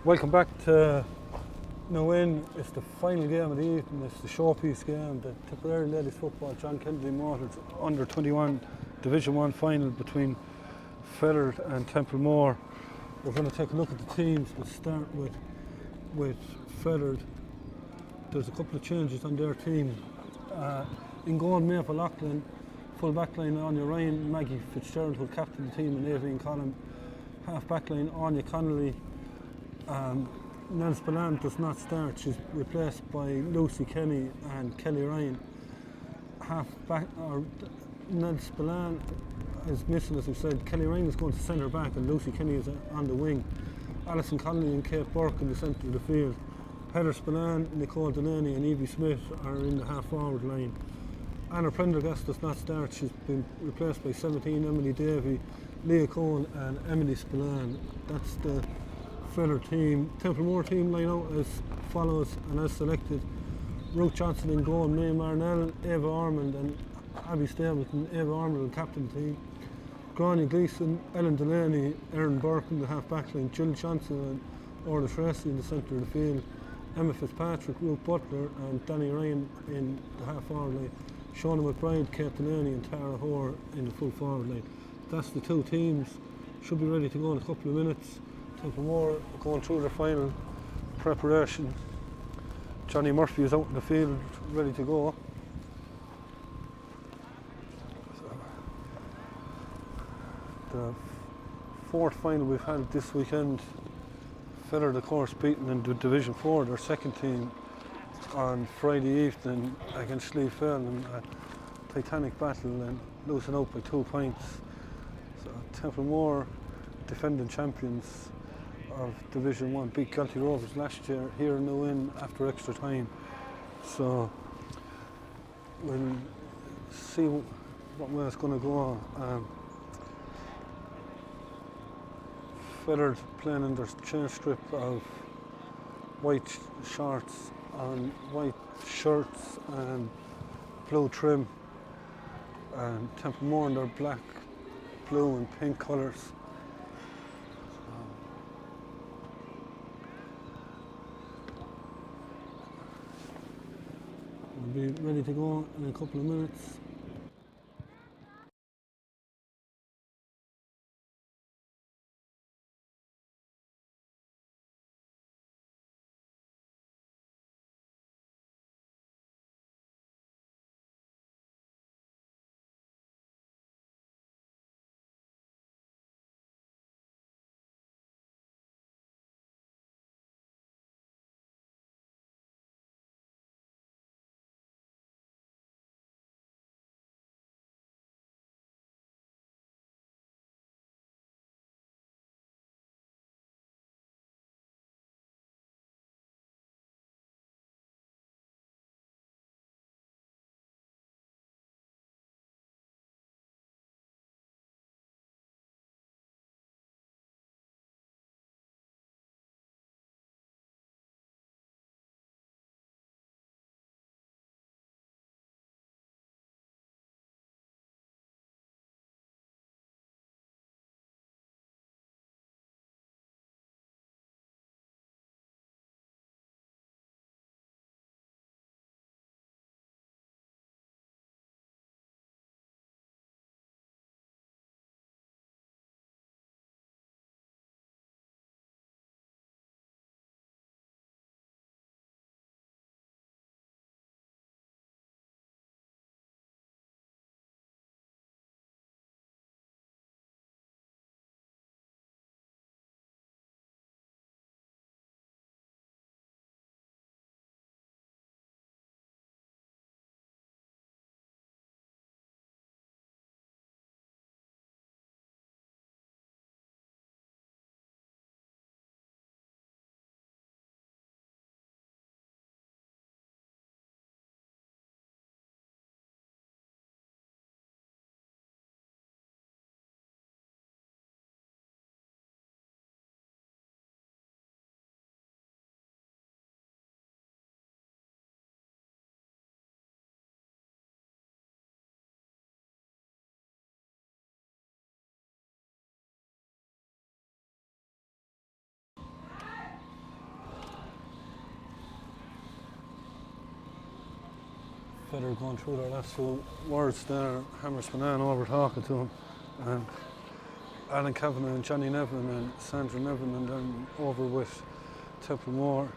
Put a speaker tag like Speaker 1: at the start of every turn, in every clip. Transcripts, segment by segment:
Speaker 1: Welcome back to Win. It's the final game of the evening. It's the showpiece game, the Tipperary Ladies Football John Kennedy Motors Under 21 Division 1 final between Fethard and Templemore. We're going to take a look at the teams. We'll start with Fethard. There's a couple of changes on their team. In goal, Maple Loughlin, full back line Anya Ryan, Maggie Fitzgerald will captain the team, and Avian Collin. Half back line Anya Connolly. Nell Spillane does not start. She's replaced by Lucy Kenny and Kelly Ryan. Nell Spillane is missing, as we said. Kelly Ryan is going to centre back, and Lucy Kenny is on the wing. Alison Connolly and Kate Burke in the centre of the field. Heather Spillane, Nicole Delaney and Evie Smith are in the half forward line. Anna Prendergast does not start. She's been replaced by 17 Emily Davey, Leah Cohen and Emily Spillane. That's the Fethard team. Templemore team line out as follows and as selected: Ruth Johnson in goal, May Marnell, Eva Ormond and Abby Stapleton. Eva Ormond will captain the team. Gráinne Gleeson, Ellen Delaney, Erin Burke in the half back line, Jill Johnson and Orla Tracy in the centre of the field. Emma Fitzpatrick, Ruth Butler and Danny Ryan in the half forward line. Shona McBride, Kate Delaney and Tara Hoare in the full forward line. That's the two teams. Should be ready to go in a couple of minutes. Templemore going through their final preparation. Johnny Murphy is out in the field ready to go. The fourth final we've had this weekend, Fethard of course beaten in the Division 4, their second team, on Friday evening against Slieve Fearn in a titanic battle and losing out by 2 points. So Templemore, defending champions of Division 1, beat Galtee Rovers last year here in the Win after extra time. So we'll see what way it's going to go. Fethard playing in their chain strip of white shorts and white shirts and blue trim, and Templemore in their black, blue and pink colours. We'll be ready to go in a couple of minutes. Fethard going through their last few words there, Hammer Spillane over talking to him, and Alan Kavanagh and Johnny Nevin and Sandra Nevin, and then over with Templemore.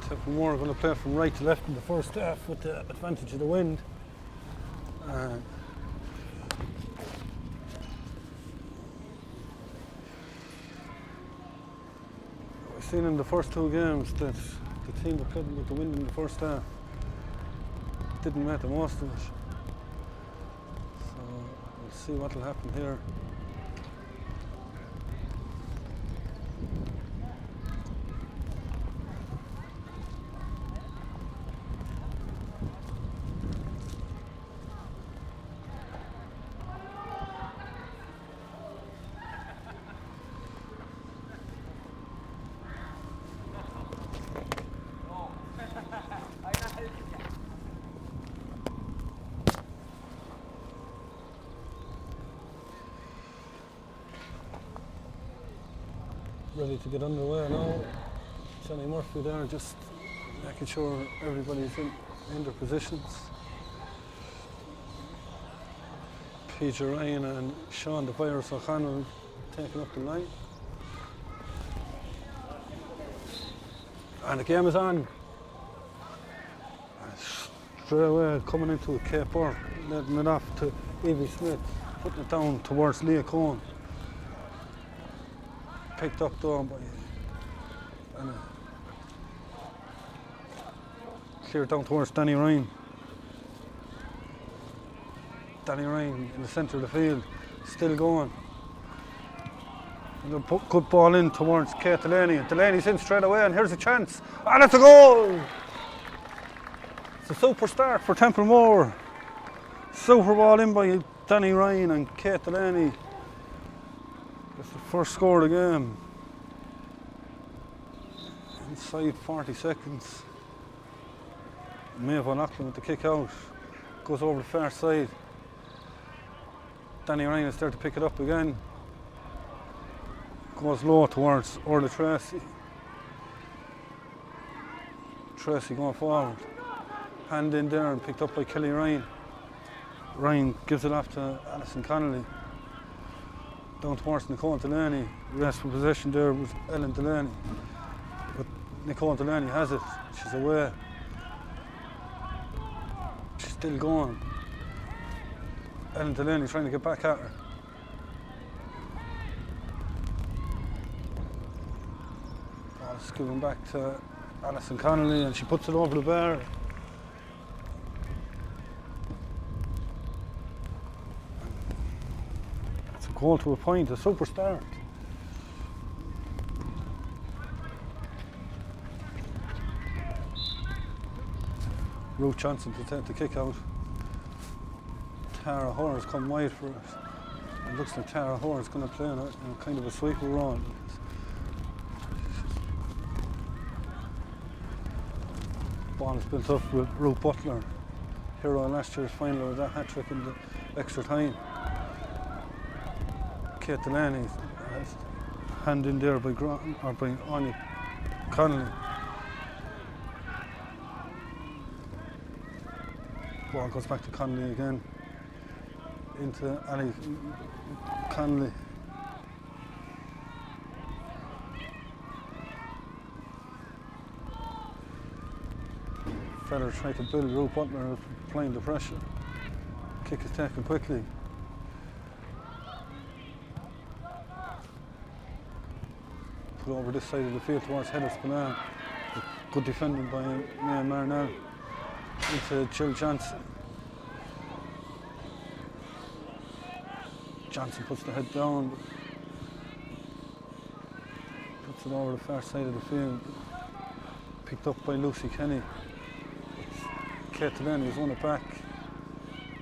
Speaker 1: Templemore are going to play from right to left in the first half with the advantage of the wind. We've seen in the first two games that the team that played with the wind in the first half didn't make the most of it. So we'll see what will happen here. Ready to get underway now. Johnny Murphy there, just making sure everybody's in their positions. Peter Ryan and Sean the Virus O'Connell taking up the line. And the game is on. Straight away coming into a Cape Burke, letting it off to Evie Smith, putting it down towards Leah Cohen. Picked up though by cleared down towards Danny Ryan. Danny Ryan in the centre of the field, still going. And a good ball in towards Kate Delaney. Delaney's in straight away, and here's a chance. And it's a goal! It's a super start for Templemore. Super ball in by Danny Ryan and Kate Delaney. It's the first score of the game. Inside 40 seconds. Maeve O'Loughlin with the kick out. Goes over the far side. Danny Ryan is there to pick it up again. Goes low towards Orla Tracy. Tracy going forward. Hand in there and picked up by Kelly Ryan. Ryan gives it off to Alison Connolly. Down towards Nicole Delaney. Restful possession there was Ellen Delaney. But Nicole Delaney has it. She's away. She's still going. Ellen Delaney trying to get back at her. Ball's giving back to Alison Connolly, and she puts it over the bar. Goal to a point, a super start. Ruth Johnson to take the kick out. Tara Hoare has come wide for it. It looks like Tara Hoare is going to play in a kind of a sweeper role. Ball is built up with Ruth Butler, hero in last year's final with that hat trick in the extra time. Kate Delaney has hand in there by Anya Connolly. Ball goes back to Connolly again. Into Ali Connolly. Fethard trying to build. Ruth Butler applying the pressure. Kick is taken quickly. Put over this side of the field towards Heather Spillane. Good defending by Mia Marnell. Into Jill Johnson. Johnson puts the head down. Puts it over the far side of the field. Picked up by Lucy Kenny. Kate Delaney has won it back.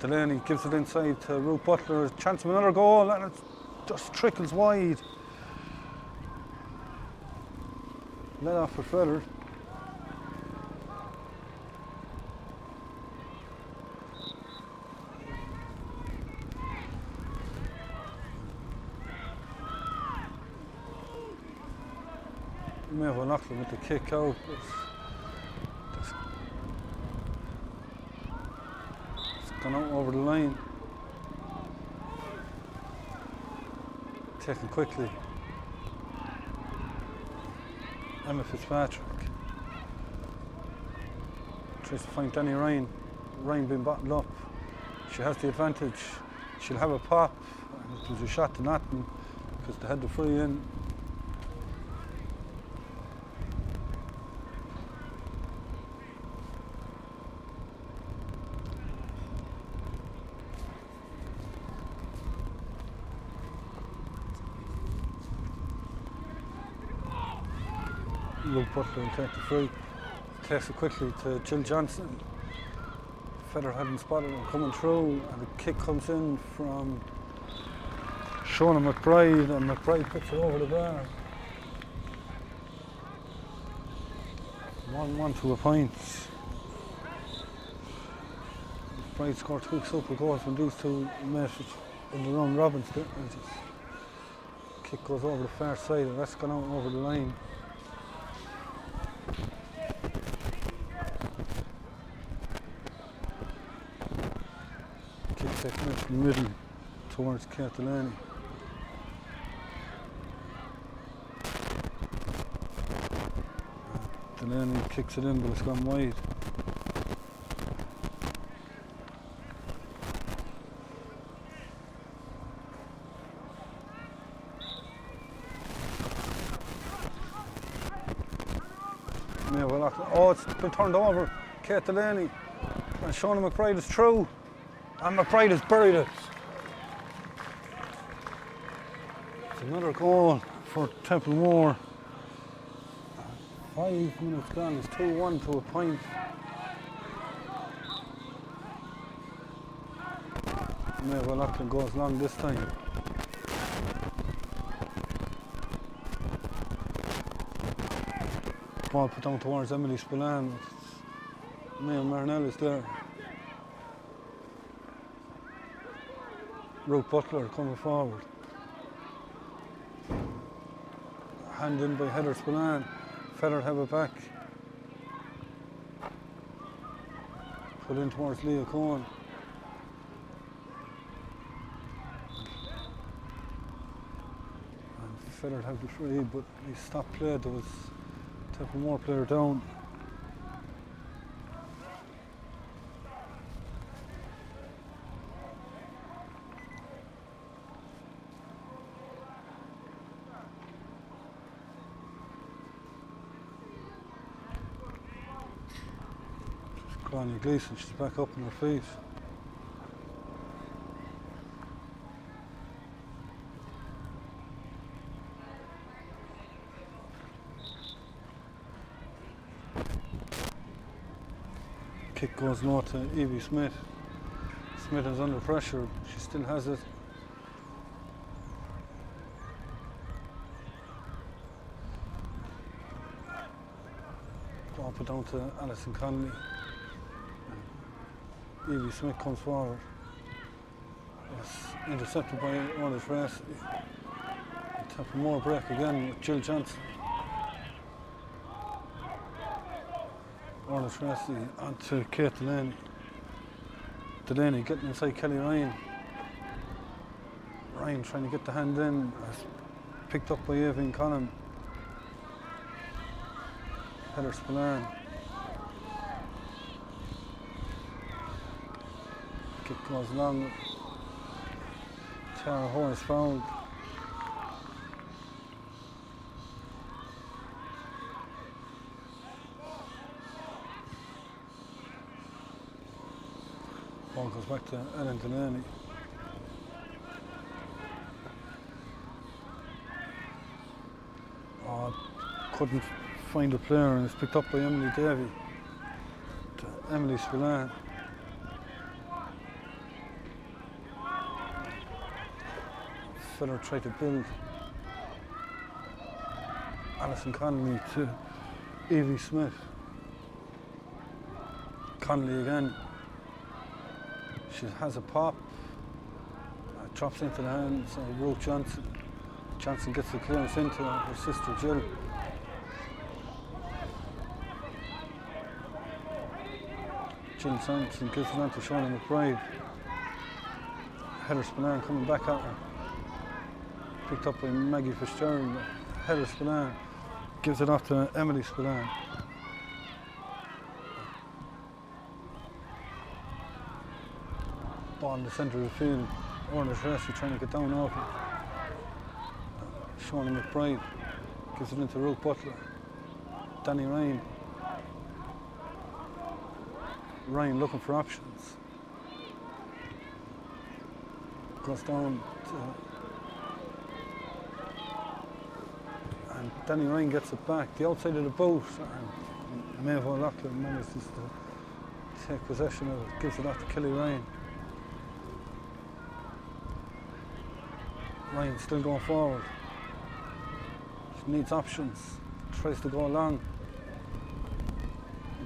Speaker 1: Delaney gives it inside to Ruth Butler. Chance of another goal, and it just trickles wide. Let off for Fethard. May have unlocked them with the kick out. It's gone out over the line. Taken quickly. Emma Fitzpatrick tries to find Danny Ryan. Ryan being bottled up. She has the advantage. She'll have a pop. And it was a shot to nothing because they had the free in. Luke Butler will take the free. Takes it quickly to Jill Johnson. Fethard hadn't spotted him coming through, and the kick comes in from Shona McBride, and McBride puts it over the bar. 1-1 to a point. McBride scored 2 super goals when these two met in the round robins. Kick goes over the far side, and that's gone out over the line. Taken it from the middle towards Kate Delaney. Delaney kicks it in, but it's gone wide. Oh, it's been turned over. Kate Delaney and Shona McBride is through. And McBride has buried it. It's another goal for Templemore. 5 minutes gone. It's 2-1 to a point. Maybe Loughlin goes long this time. Ball put down towards Emily Spillane. Mayo Marinell is there. Ruth Butler coming forward. Hand in by Heather Spillane. Fethard have it back. Put in towards Leah Cohen. And Fethard have the free, but he stopped play. There was a Templemore player down. Connie Gleeson, she's back up on her feet. Kick goes low to Evie Smith. Smith is under pressure, she still has it. Drop it down to Alison Connolly. Evie Smith comes forward. It's intercepted by Orla Tracy. Templemore break again with Jill Johnson. Orla Tracy onto Kate Delaney. Delaney getting inside Kelly Ryan. Ryan trying to get the hand in. Picked up by Aoibhinn Conlon. Heather Spillane. Kick goes long. Tara Horace fouled. Ball goes back to Ellen Delaney. Couldn't find a player, and it's picked up by Emily Davey. Emily Spillane. Fethard tried to build. Alison Connolly to Evie Smith. Connolly again. She has a pop. Drops into the hands of Ruth Johnson. Johnson gets the clearance into her sister Jill. Jill Johnson gives it on to Shauna McBride. Heather Spillane coming back at her. Picked up by Maggie Fitzgerald. Heather Spillane gives it off to Emily Spillane. Ball in the centre of the field. Orla Tracy trying to get down off it. Shauna McBride gives it into Ruth Butler. Danny Ryan. Ryan looking for options. Goes down to, and Danny Ryan gets it back. The outside of the boat, and Maeve O'Loughlin manages to take possession of it. Gives it off to Kelly Ryan. Ryan still going forward. She needs options. Tries to go along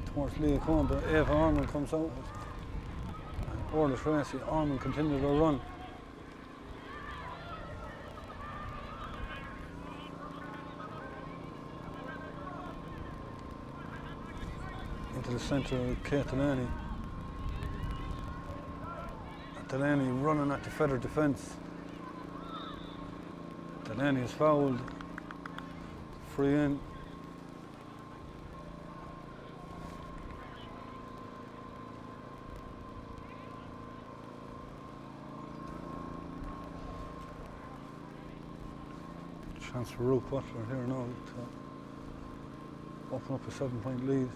Speaker 1: towards Leah Cohen, but Eva Ormond comes out with it. And Orla Tracy, Ormond continues to run. Into the centre of Kate Delaney. And Delaney running at the Fethard defence. Delaney is fouled. Free in. Chance for Ruth Butler here now to open up a 7-point lead.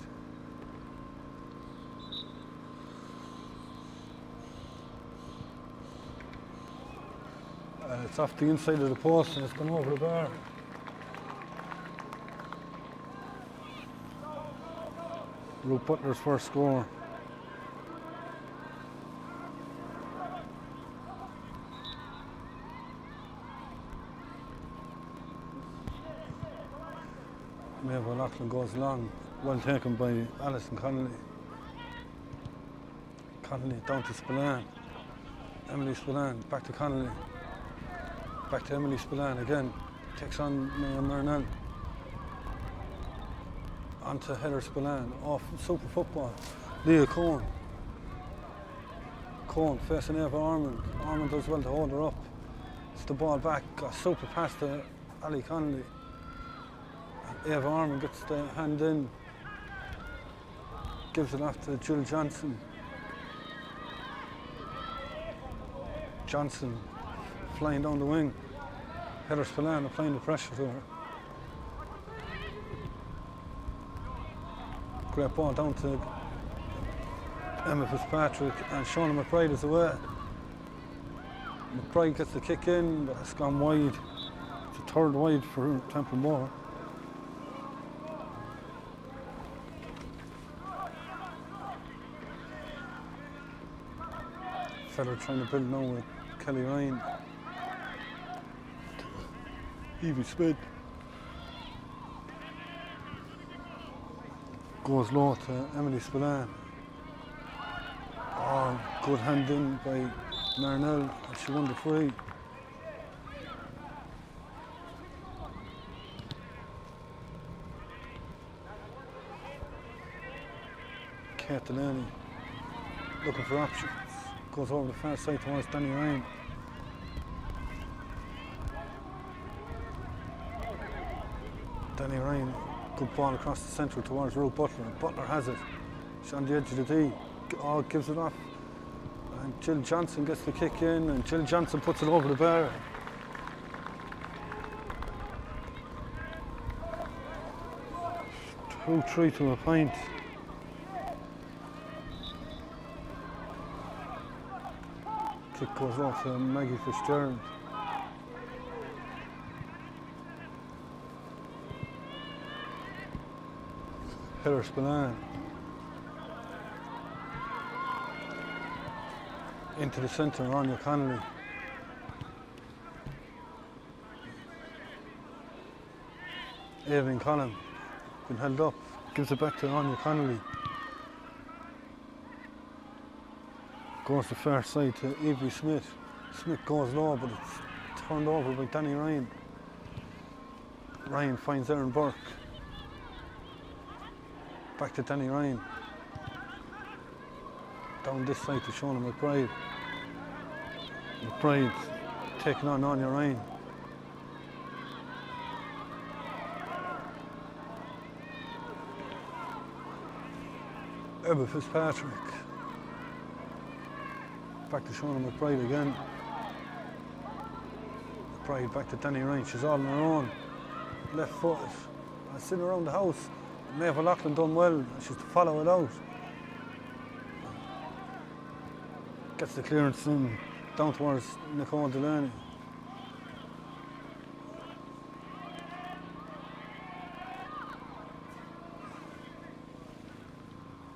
Speaker 1: It's off the inside of the post and it's gone over the bar. Ruth Butler's first score. Maeve O'Loughlin goes long, well taken by Alison Connolly. Connolly down to Spillane. Emily Spillane, back to Connolly. Back to Emily Spillane again. Takes on Maya Murnell. On to Heather Spillane. Off super football. Leah Cohen. Cohen facing Eva Ormond. Ormond does well to hold her up. It's the ball back. A super pass to Ali Connolly. Eva Ormond gets the hand in, gives it off to Jill Johnson. Johnson flying down the wing. Heather Spillane applying the pressure to her. Great ball down to Emma Fitzpatrick, and Shauna McBride is away. McBride gets the kick in, but it's gone wide. It's a third wide for Templemore. Fethard trying to build now with Kelly Ryan. Evie Smith. Goes low to Emily Spillane. Oh, good hand in by Marnell, and she won the free. Kate Delaney looking for options. Goes over the far side towards Danny Ryan. Danny Ryan, good ball across the centre towards Ruth Butler. Butler has it. She's on the edge of the tee. Oh, gives it off. And Jill Johnson gets the kick in, and Jill Johnson puts it over the bar. Two, 3 to a point. Kick goes off to Maggie Fitzgerald. Heather Spillane. into the centre, Anya Connolly. Evelyn Collin, been held up, gives it back to Anya Connolly. Goes the far side to Evie Smith. Smith goes low, but it's turned over by Danny Ryan. Ryan finds Aaron Burke. Back to Danny Ryan. Down this side to Shona McBride. McBride taking on Anya Ryan. Ebba Fitzpatrick. Back to Shona McBride again. McBride back to Danny Ryan. She's all on her own. Left foot. Sitting around the house. Maeve O'Loughlin done well. She's to follow it out. Gets the clearance in down towards Nicole Delaney.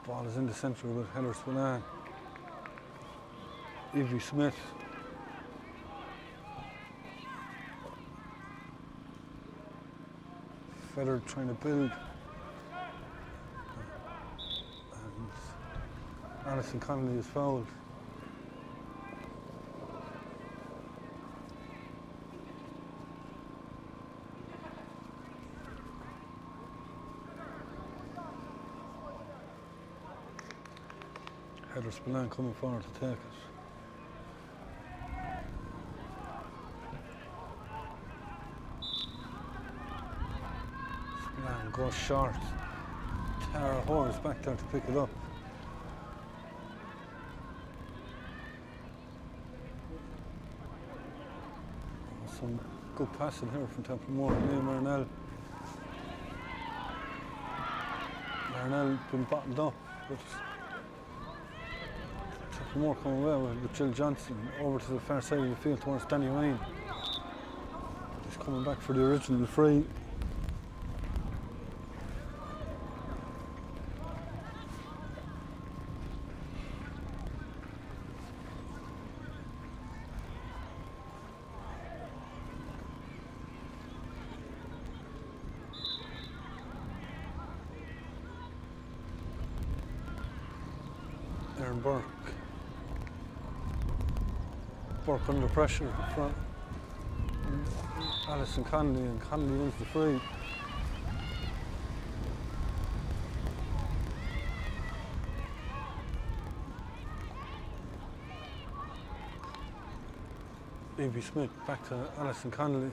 Speaker 1: Ball is in the centre with Heather Spillane. Evie Smith. Fethard trying to build. And Alison Connolly is fouled. Heather Spillane coming forward to take it. Spillane goes short. Tara Hoare is back there to pick it up. Some good passing here from Templemore and Liam Marnell. Marnell been bottled up, but Templemore coming away with Jill Johnson over to the far side of the field towards Danny Ryan. He's coming back for the original free. Aaron Burke. Burke under pressure from Alison Connolly, and Connolly wins the free. Evie Smith back to Alison Connolly,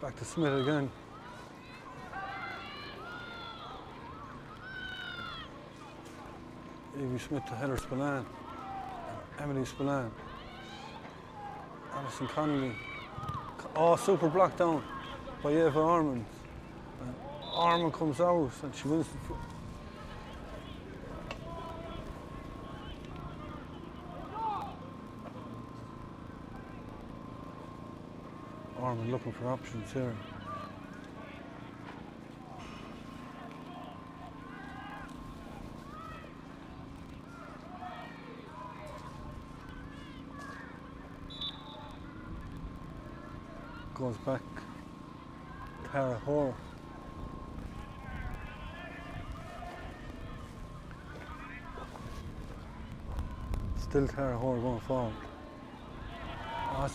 Speaker 1: back to Smith again. Evie Smith to Heather Spillane, Emily Spillane, Alison Connolly. Oh, super block down by Eva Ormond. Ormond comes out and she wins the free. Ormond looking for options here. Goes back, Tara Hoare. Still Tara Hoare going forward. Oh,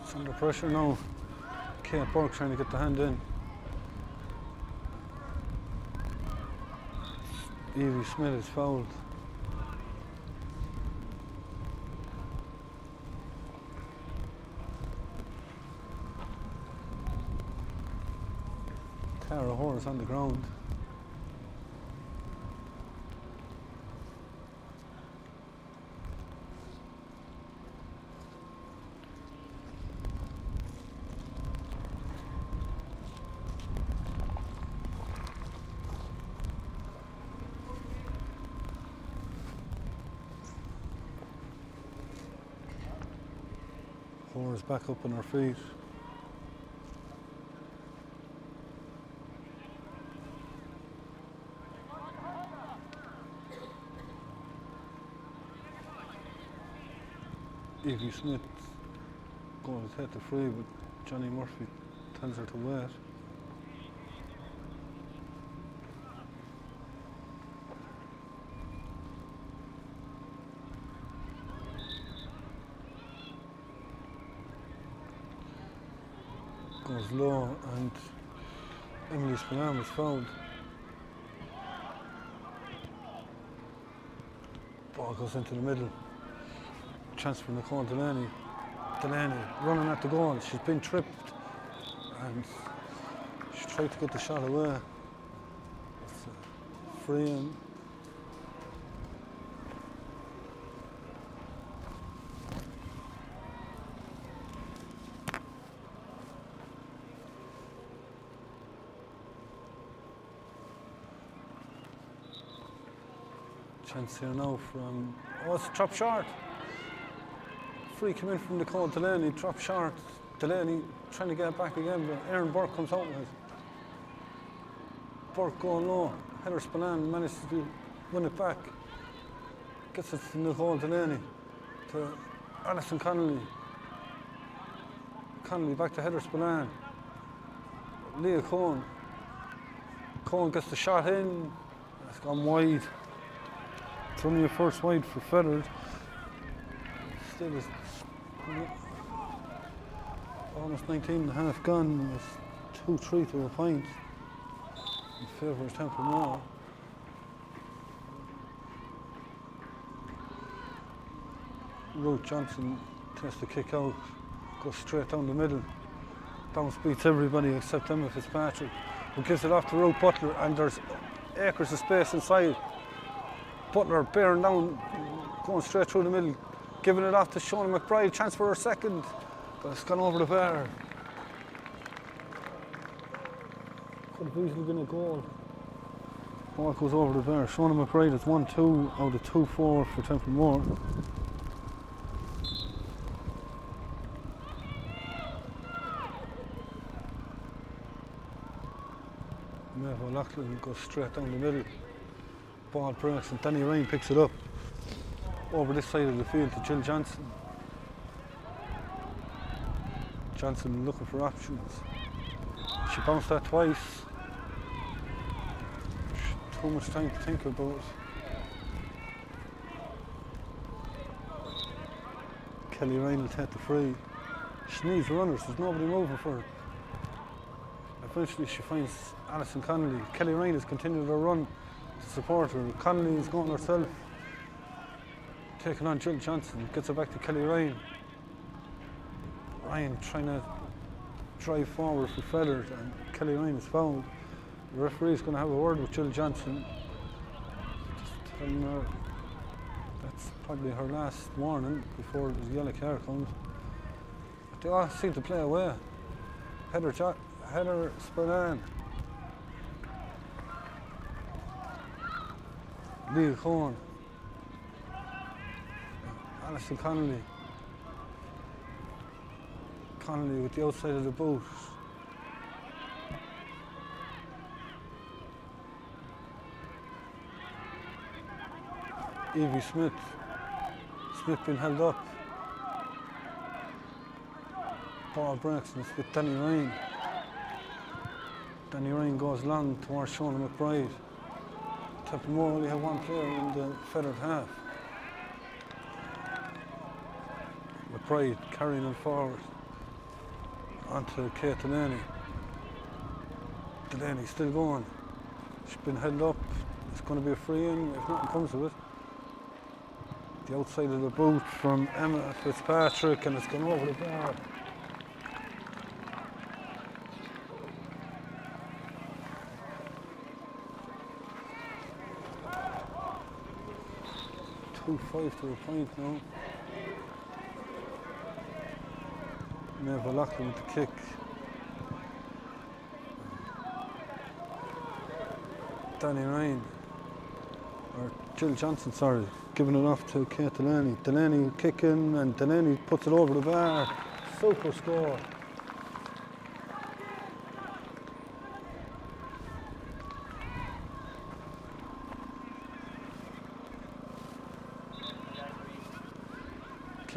Speaker 1: it's under pressure now. Kate Burke trying to get the hand in. Evie Smith is fouled. Tara Hoare is on the ground. Hoare is back up on her feet. Evie Smith goes head to free, but Johnny Murphy tells her to wait. Goes low, and Emily Spillane was fouled. Ball goes into the middle. Chance for Nicole Delaney. Delaney running at the goal. She's been tripped, and she tried to get the shot away. It's free in. Chance here now from, it's a drop short. Free come in from Nicole Delaney, drop short. Delaney trying to get it back again, but Aaron Burke comes out with it. Burke going low. Heather Spillane manages to win it back. Gets it to Nicole Delaney, to Alison Connolly. Connolly back to Heather Spillane. Leah Cohen. Cohen gets the shot in. It's gone wide. It's only a first wide for Fethard. Still is almost 19 and a half gone. It's 2-3 to a point in favour of Templemore. Ruth Johnson takes the kick out, goes straight down the middle. Bounce beats everybody except Emma Fitzpatrick, who gives it off to Ruth Butler, and there's acres of space inside. Butler bearing down, going straight through the middle, giving it off to Shona McBride, chance for her second, but it's gone over the bar. Could have easily been a goal. Ball goes over the bar. Shona McBride is 1-2 out of 2-4 for Templemore. Maeve O'Loughlin goes straight down the middle. Ball breaks and Danny Ryan picks it up over this side of the field to Jill Johnson. Johnson looking for options. She bounced that twice. Too much time to think about. Kelly Ryan will take the free. She needs runners, there's nobody moving for her. Eventually she finds Alison Connolly. Kelly Ryan has continued her run to support her. Connolly is going herself. Taking on Jill Johnson, gets it back to Kelly Ryan. Ryan trying to drive forward for Fethard, and Kelly Ryan is fouled. The referee is going to have a word with Jill Johnson, just telling her that's probably her last warning before the yellow card comes. But they all seem to play away. Heather Spillane. Leah Cohen. Alison Connolly. Connolly with the outside of the boot. Evie Smith. Smith been held up. Ball breaks and it's with Danny Ryan. Danny Ryan goes long towards Shona McBride. Templemore only have one player in the Fethard half. McBride carrying it forward onto Kate Delaney. Delaney still going. She's been held up. It's going to be a free in if nothing comes of it. The outside of the boot from Emma Fitzpatrick, and it's gone over the bar. Five to a point now. Maeve O'Loughlin with the kick. Danny Ryan, or Jill Johnson, sorry, giving it off to Kate Delaney. Delaney kicking, and Delaney puts it over the bar. Super score.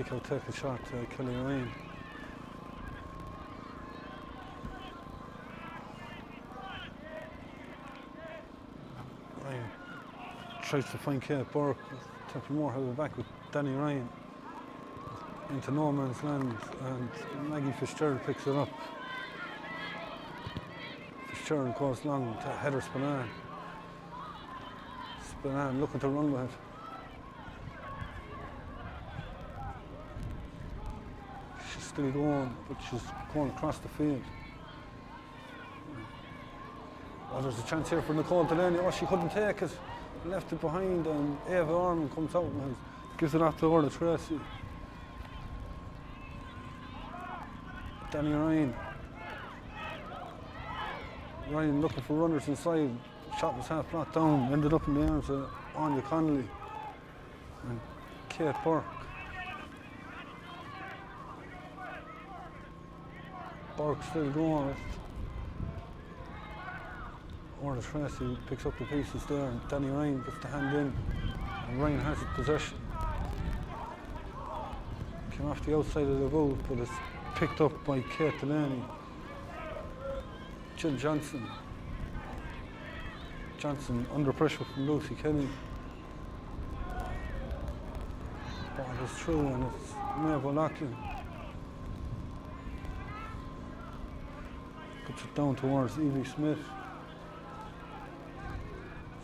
Speaker 1: Kick out, take a shot to Kelly Ryan. Ryan tries to find Kate Burke. Templemore have it back with Danny Ryan into no man's land, and Maggie Fitzgerald picks it up. Fitzgerald goes long to Heather Spillane. Spillane looking to run with it. She's still going, but she's going across the field. Oh, there's a chance here for Nicole Delaney. Oh, she couldn't take it. Left it behind, and Ava Orman comes out and gives it off to Orla Tracy. Danny Ryan. Ryan looking for runners inside. Shot was half flat down. Ended up in the arms of Anya Connolly and Kate Burke. Burke still going with Orla Tracy picks up the pieces there, and Danny Ryan gets the hand in, and Ryan has it possession. Came off the outside of the boot, but it's picked up by Kate Delaney. Jill Johnson. Johnson under pressure from Lucy Kenny. Ball is through, and it's Maeve O'Loughlin. Puts it down towards Evie Smith.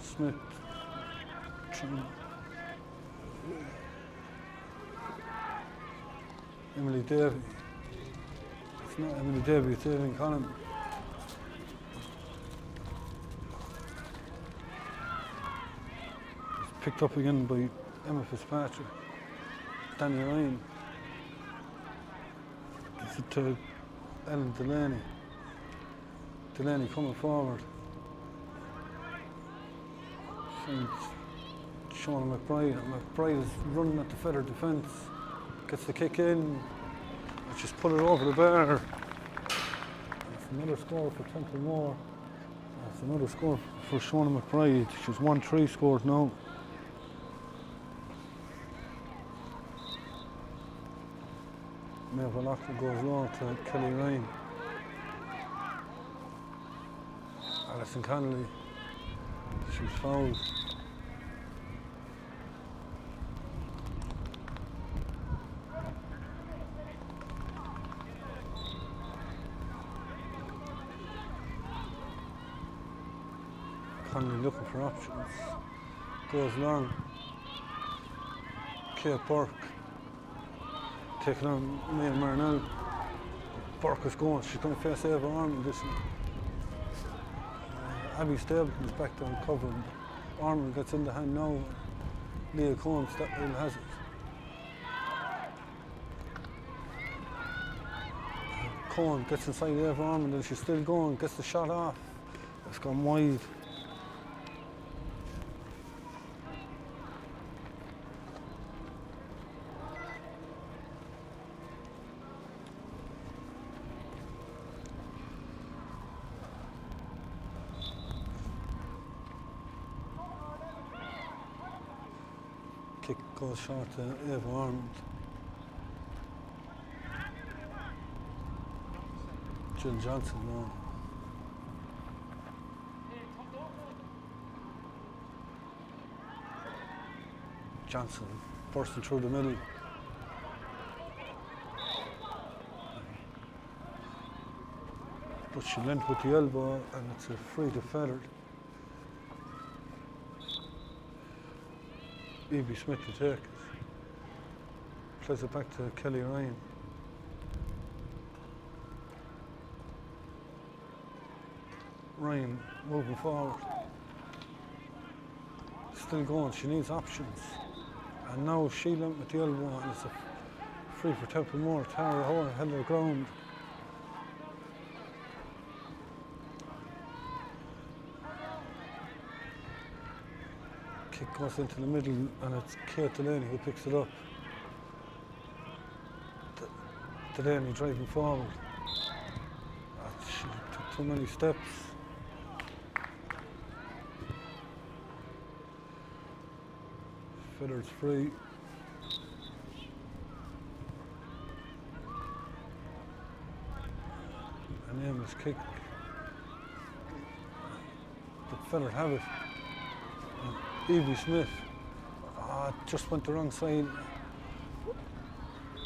Speaker 1: Smith Emily Davey. It's not Emily Davey, it's Aileen Collin. It's picked up again by Emma Fitzpatrick. Danny Ryan. Gives it to Ellen Delaney. Delaney coming forward. Sean McBride. McBride is running at the Fethard defence. Gets the kick in. Just put it over the bar. That's another score for Templemore. That's another score for Sean McBride. She's 1-3 scored now. Maeve O'Loughlin goes long to Kelly Ryan. Alison Connolly. She's fouled. Connolly looking for options. Goes long. Kate Burke taking on Maeve Marnell. Burke is going. She's going to face Ava Orman this one. Abby Stapleton is back down covering. Orman gets in the hand now. Leah Combs that will has it. Cohen gets inside Ava Orman, and she's still going, gets the shot off. It's gone wide. Kick goes short to Ava Ormond. Jill Johnson now. Johnson bursting through the middle. But she lent with the elbow, and it's a free to Fethard. Evie Smith to take it. Plays it back to Kelly Ryan. Ryan moving forward. Still going, she needs options. And now she lent with the elbow, and it's a free for Templemore. Tara Hoare held her ground. Kick goes into the middle, and it's Kate Delaney who picks it up. Delaney driving forward. She took too many steps. Fethard's free. An aimless kick. But Fethard have it. Evie Smith just went the wrong side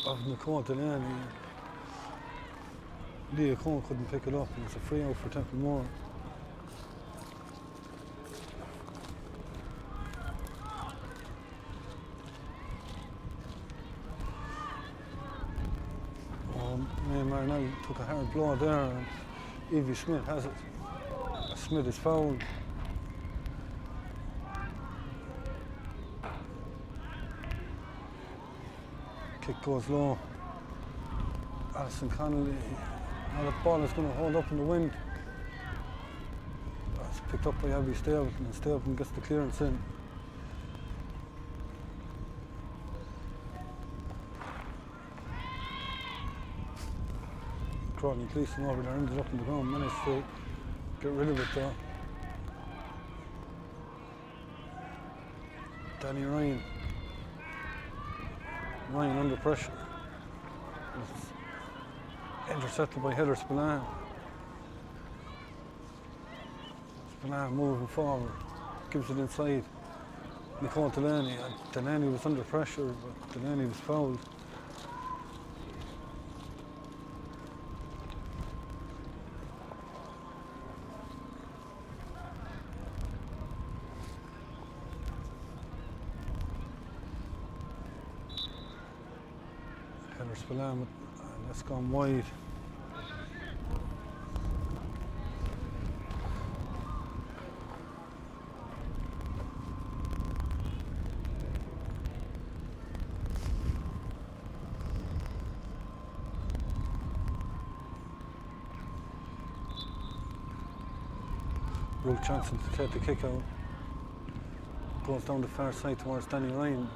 Speaker 1: of Nicole Delaney. Leah Cohn couldn't pick it up, and it's a free out for Templemore. Marinelli took a hard blow there, and Evie Smith has it. Smith is fouled. Kick goes low. Alison Connolly. Now the ball is going to hold up in the wind. It's picked up by Abby Stapleton, and Stapleton gets the clearance in. Crawley Gleeson over there ended up in the ground, managed to get rid of it though. Danny Ryan under pressure. It's intercepted by Heather Spillane. Spillane moving forward, gives it inside. Nicole Delaney, and Delaney was under pressure, but Delaney was fouled. Heather Spillane, that's gone wide. Ruth Johnson to take the kick out. Goes down the far side towards Danny Ryan.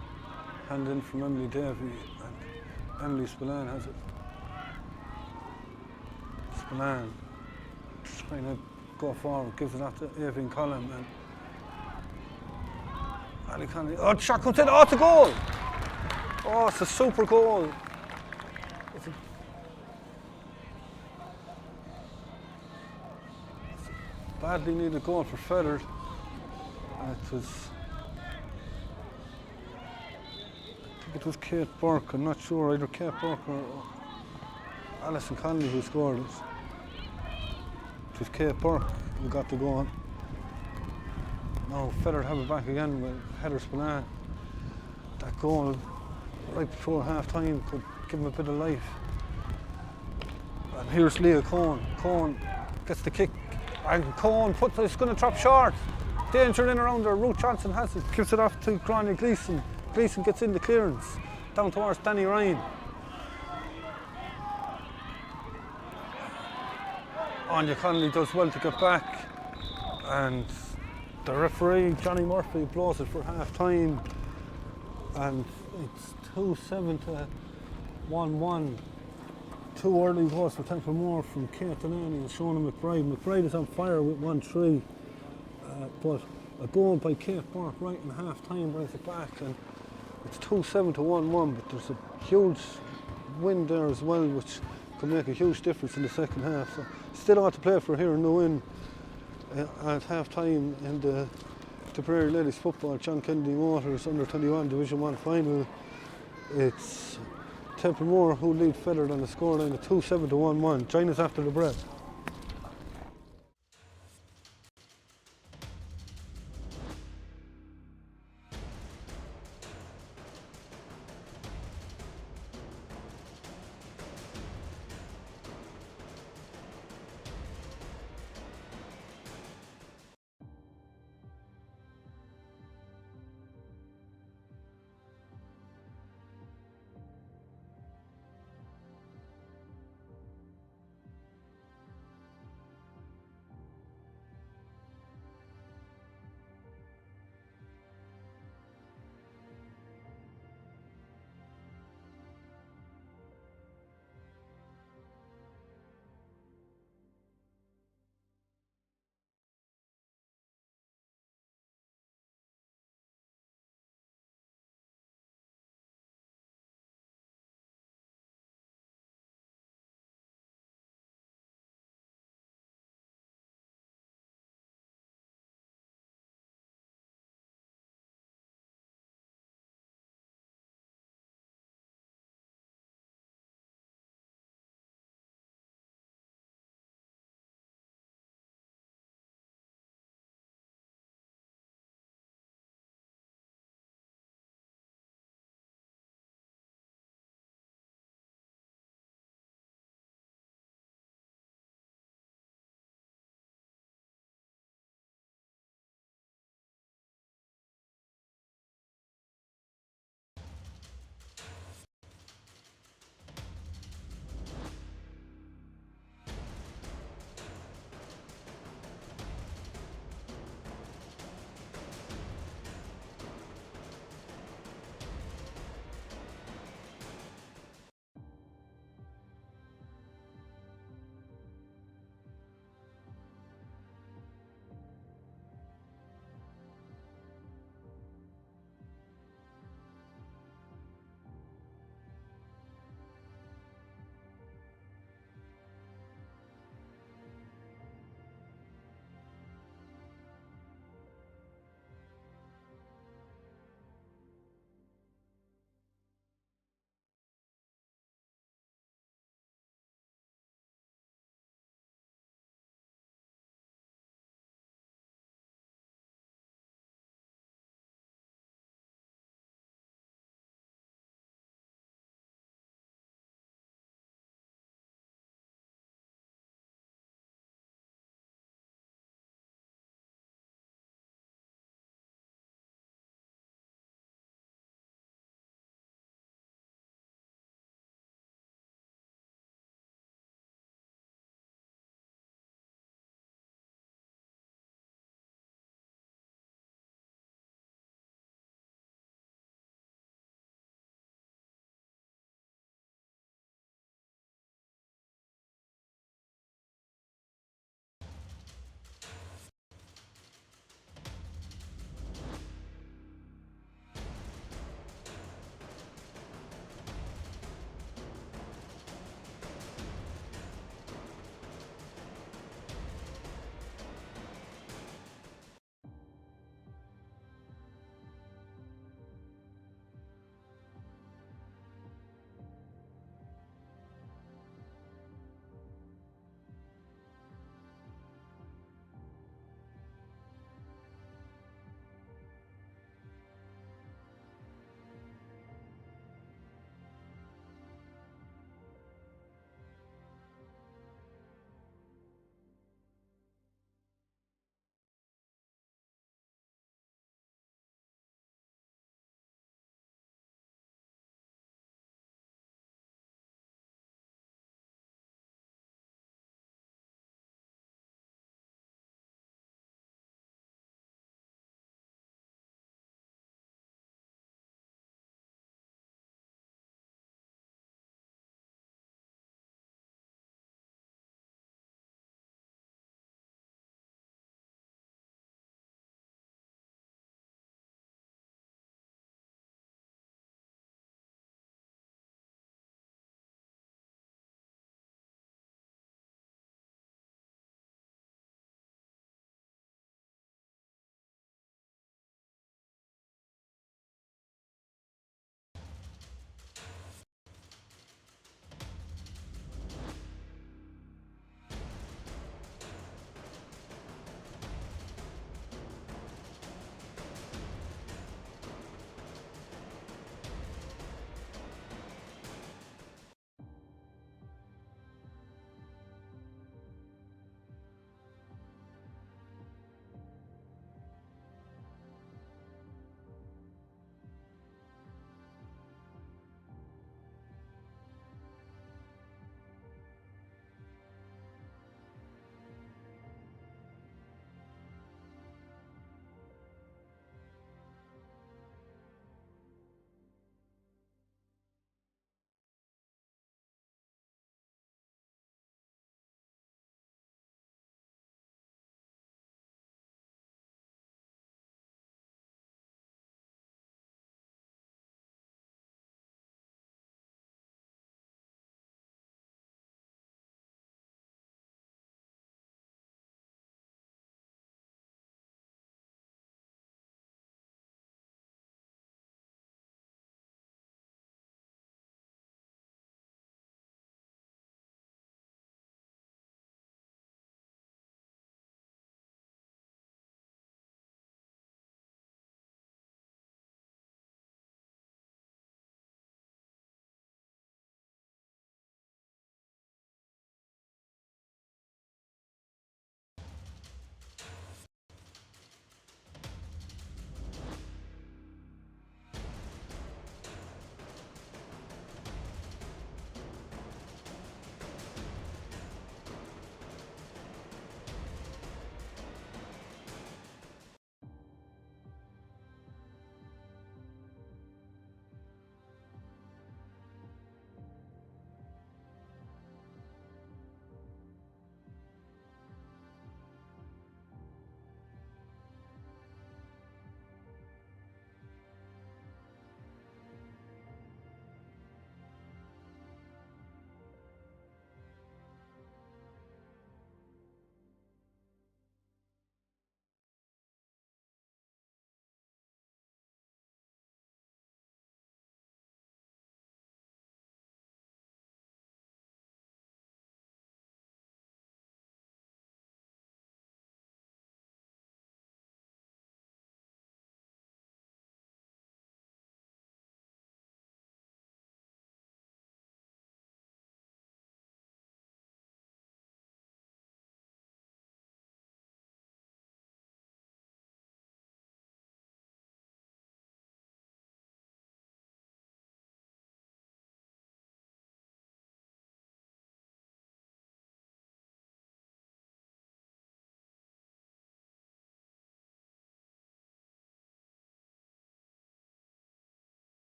Speaker 1: Hand in from Emily Davey, and Emily Spillane has it. Spillane trying to go forward, gives it out to Aoibhinn Collum, and Ali Connolly. Oh, the shot comes in. Oh, it's a goal! Oh, it's a super goal. It's a badly needed goal for Fethard. It was, I think it was Kate Burke, I'm not sure, either Kate Burke or Alison Connolly who scored it. It was Kate Burke who got the goal. Now Fethard have it back again with Heather Spillane. That goal right before half time could give him a bit of life. And here's Leah Cohn. Cohn gets the kick. And Cohn puts it's going to drop short. Danger in around there. Ruth Johnson has it. Gives it off to Crawley Gleeson. Gleeson gets in the clearance. Down towards Danny Ryan. Anya Connolly does well to get back. And the referee, Johnny Murphy, blows it for half time. And it's 2-7 to 1-1. Two early goals for Templemore from Kate Delaney and Shona McBride. McBride is on fire with 1-3, but a goal by Kate Burke right in half time brings it back, and it's 2-7 to 1-1, but there's a huge win there as well, which could make a huge difference in the second half. So still ought to play for here and no win at half time in the Tipperary Ladies Football John Kennedy Motors Under 21 Division 1 final. It's Templemore who lead Fethard on the scoreline of 2-7 to 1-1. Join us after the break.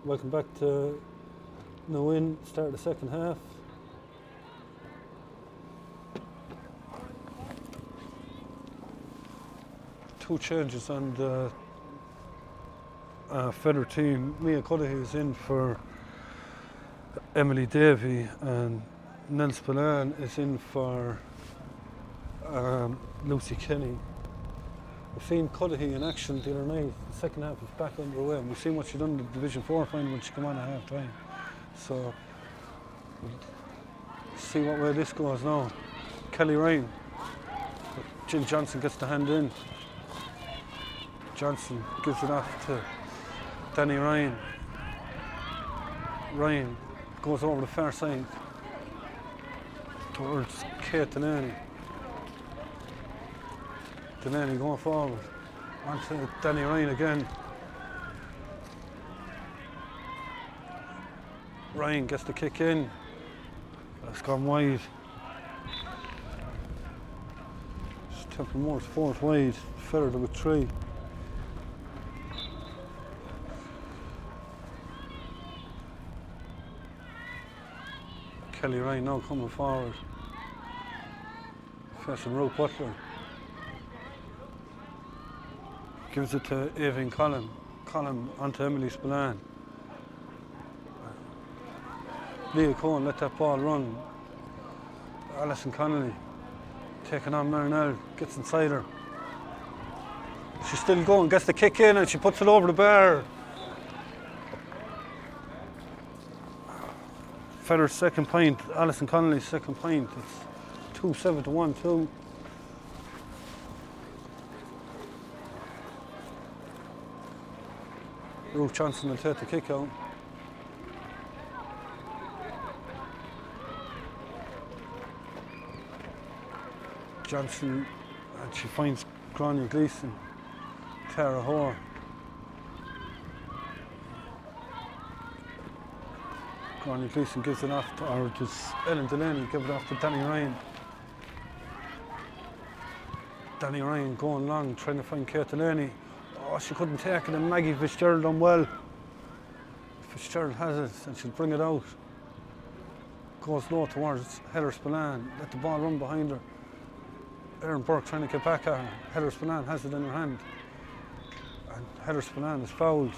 Speaker 1: Welcome back to No Win, start of the second half. Two changes on the Fethard team. Mia Cudahy is in for Emily Davey and Nell Spillane is in for Lucy Kenny. We've seen Cudahy in action the other night. The second half is back underway, and we've seen what she done in the Division 4 final when she came on at half time. So we'll see what way this goes now. Kelly Ryan. Jill Johnson gets the hand in. Johnson gives it off to Danny Ryan. Ryan goes over the far side towards Kate Delaney. Delaney going forward. Onto Danny Ryan again. Ryan gets the kick in. It's gone wide. Templemore's fourth wide. Fethard with 3. Kelly Ryan now coming forward. Facing Ruth Butler. Gives it to Aoibhinn Collum. Collum onto Emily Spillane. Leah Cohen let that ball run. Alison Connolly taking on Marinelle, gets inside her. She's still going, gets the kick in and she puts it over the bar. Fethard's second point, Alison Connolly's second point. It's 2-7 to 1-2. Ruth Johnson will take the kick out. Johnson, and she finds Grania Gleeson. Tara Hoare. Grania Gleeson gives it off to, or does Ellen Delaney give it off to Danny Ryan. Danny Ryan going long, trying to find Kate Delaney. Oh, she couldn't take it, and Maggie Fitzgerald done well. Fitzgerald has it, and she'll bring it out. Goes low towards Heather Spillane. Let the ball run behind her. Erin Burke trying to get back at her. Heather Spillane has it in her hand. And Heather Spillane is fouled.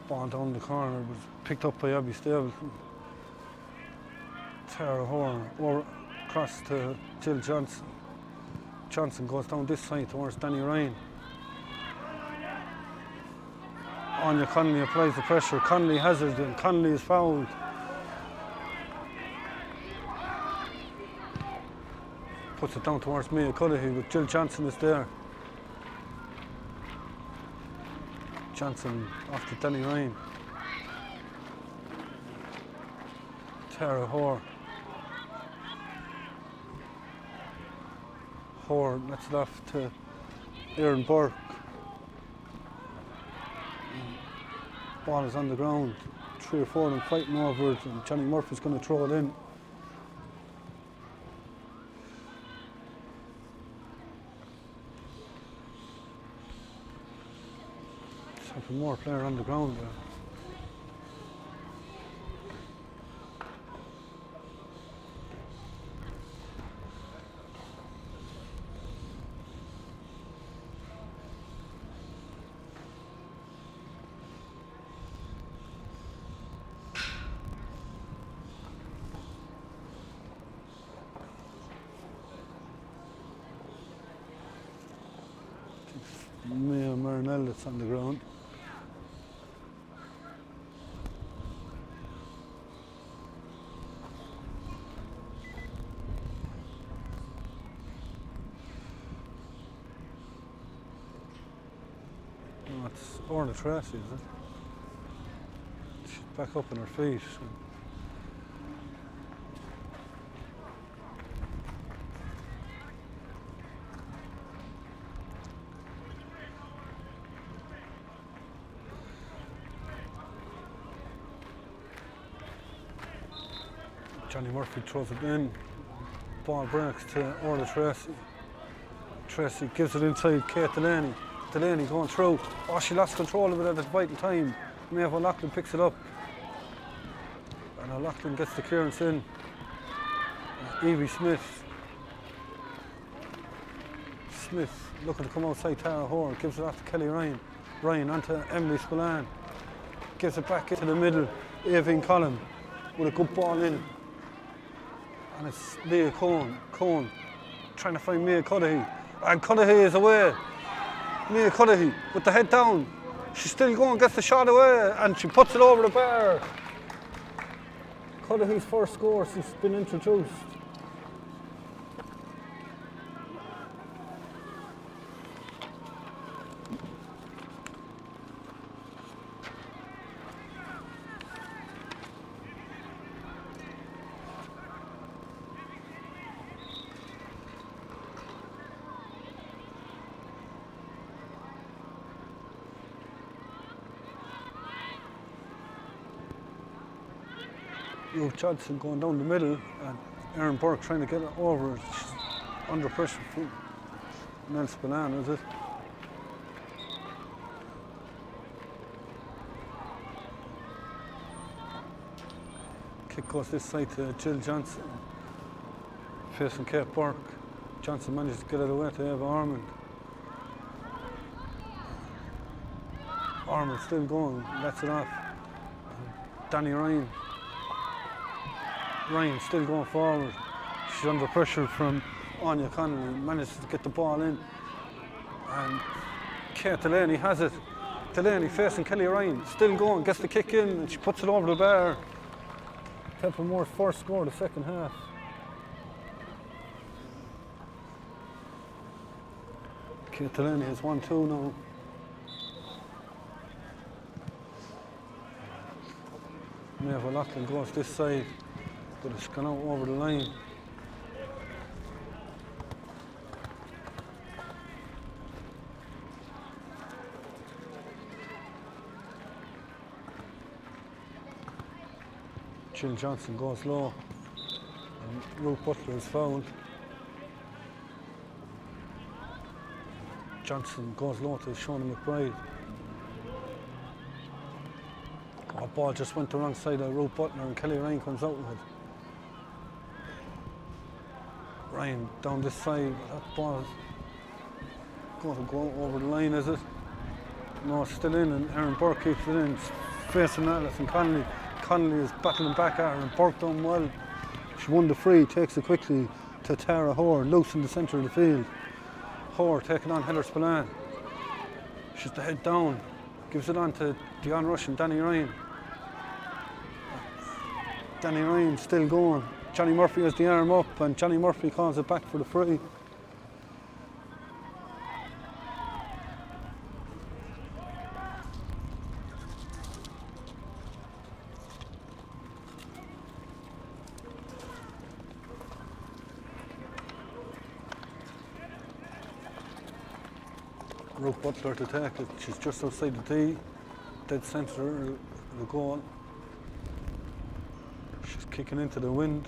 Speaker 1: Ball down the corner was picked up by Abby Stapleton. Tara Hoare over across to Jill Johnson. Johnson goes down this side towards Danny Ryan. Anya Connolly applies the pressure. Connolly has it and Connolly is fouled. Puts it down towards Mia Cudahy, but Jill Johnson is there. Johnson off to Danny Ryan. Tara Hoare. Hoare lets it off to Erin Burke. Ball is on the ground. 3 or 4 of them fighting over it, and Johnny Murphy's going to throw it in. More player on the ground there. Mia Marinelle that's on the ground. It's Orna Tracy, is it? back up on her feet. Johnny Murphy throws it in. Ball breaks to Orla Tracy. Tracy gives it inside Kate Delaney. Delaney going through. Oh, she lost control of it at a vital time. Maeve O'Loughlin picks it up. And O'Loughlin gets the clearance in. Evie Smith. Smith looking to come outside Tara Hoare. Gives it off to Kelly Ryan. Ryan onto Emily Spillane. Gives it back into the middle. Aoibhinn Collum with a good ball in. And it's Leah Cohen. Cohen trying to find Mia Cudahy. And Cudahy is away. Mia Cudahy with the head down. She's still going, gets the shot away, and she puts it over the bar. Cudahy's first score since it's been introduced. Ruth Johnson going down the middle, and Erin Burke trying to get it over. She's under pressure from Nell Spillane, is it? Kick goes this side to Jill Johnson, facing Kate Burke. Johnson manages to get it away to Eva Ormond. Ormond still going, lets it off. Danny Ryan. Ryan still going forward. She's under pressure from Anya Connolly, manages to get the ball in. And Kate Delaney has it. Delaney facing Kelly Ryan, still going, gets the kick in, and she puts it over the bar. Templemore's first score of the second half. Kate Delaney has 1-2 now. Maeve O'Loughlin goes this side, but it's gone out over the line. Jill Johnson goes low, and Ruth Butler is fouled. Johnson goes low to Shona McBride. The ball just went the wrong side of Ruth Butler, and Kelly Ryan comes out with it. Ryan down this side, that ball is going to go over the line, is it? No, it's still in, and Erin Burke keeps it in, facing Alison Connolly. Connolly is battling back at her, and Burke done well. She won the free, takes it quickly to Tara Hoare, loose in the centre of the field. Hoare taking on Heather Spillane. She's the head down, gives it on to Dion Rush and Danny Ryan. Danny Ryan still going. Johnny Murphy has the arm up, and Johnny Murphy calls it back for the free. Ruth Butler to take it. She's just outside the tee, dead centre of the goal. She's kicking into the wind.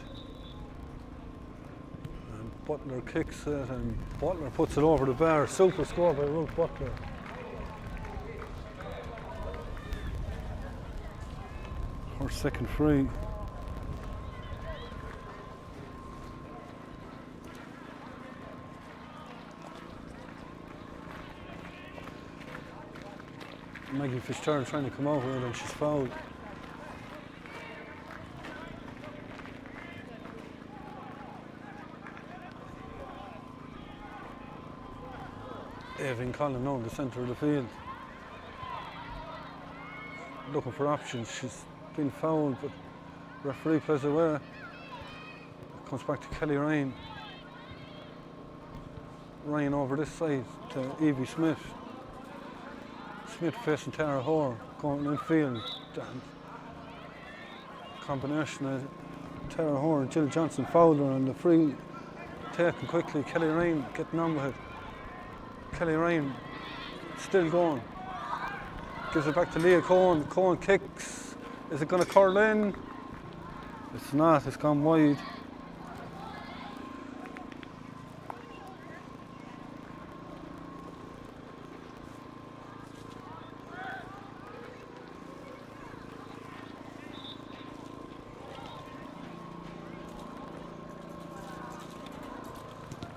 Speaker 1: And Butler kicks it, and Butler puts it over the bar. Super score by Ruth Butler. Her second free. Maggie Fitzgerald trying to come over with it, and she's fouled. Aoibhinn Collum now in the centre of the field, looking for options. She's been fouled, but referee plays away. Comes back to Kelly Ryan. Ryan over this side to Evie Smith. Smith facing Tara Hoare, going infield. combination of Tara Hoare and Jill Johnson Fowler, and the free taken quickly. Kelly Ryan getting on with it. Kelly Ryan still going. Gives it back to Leah Cohen. Cohen kicks. Is it going to curl in? It's not. It's gone wide.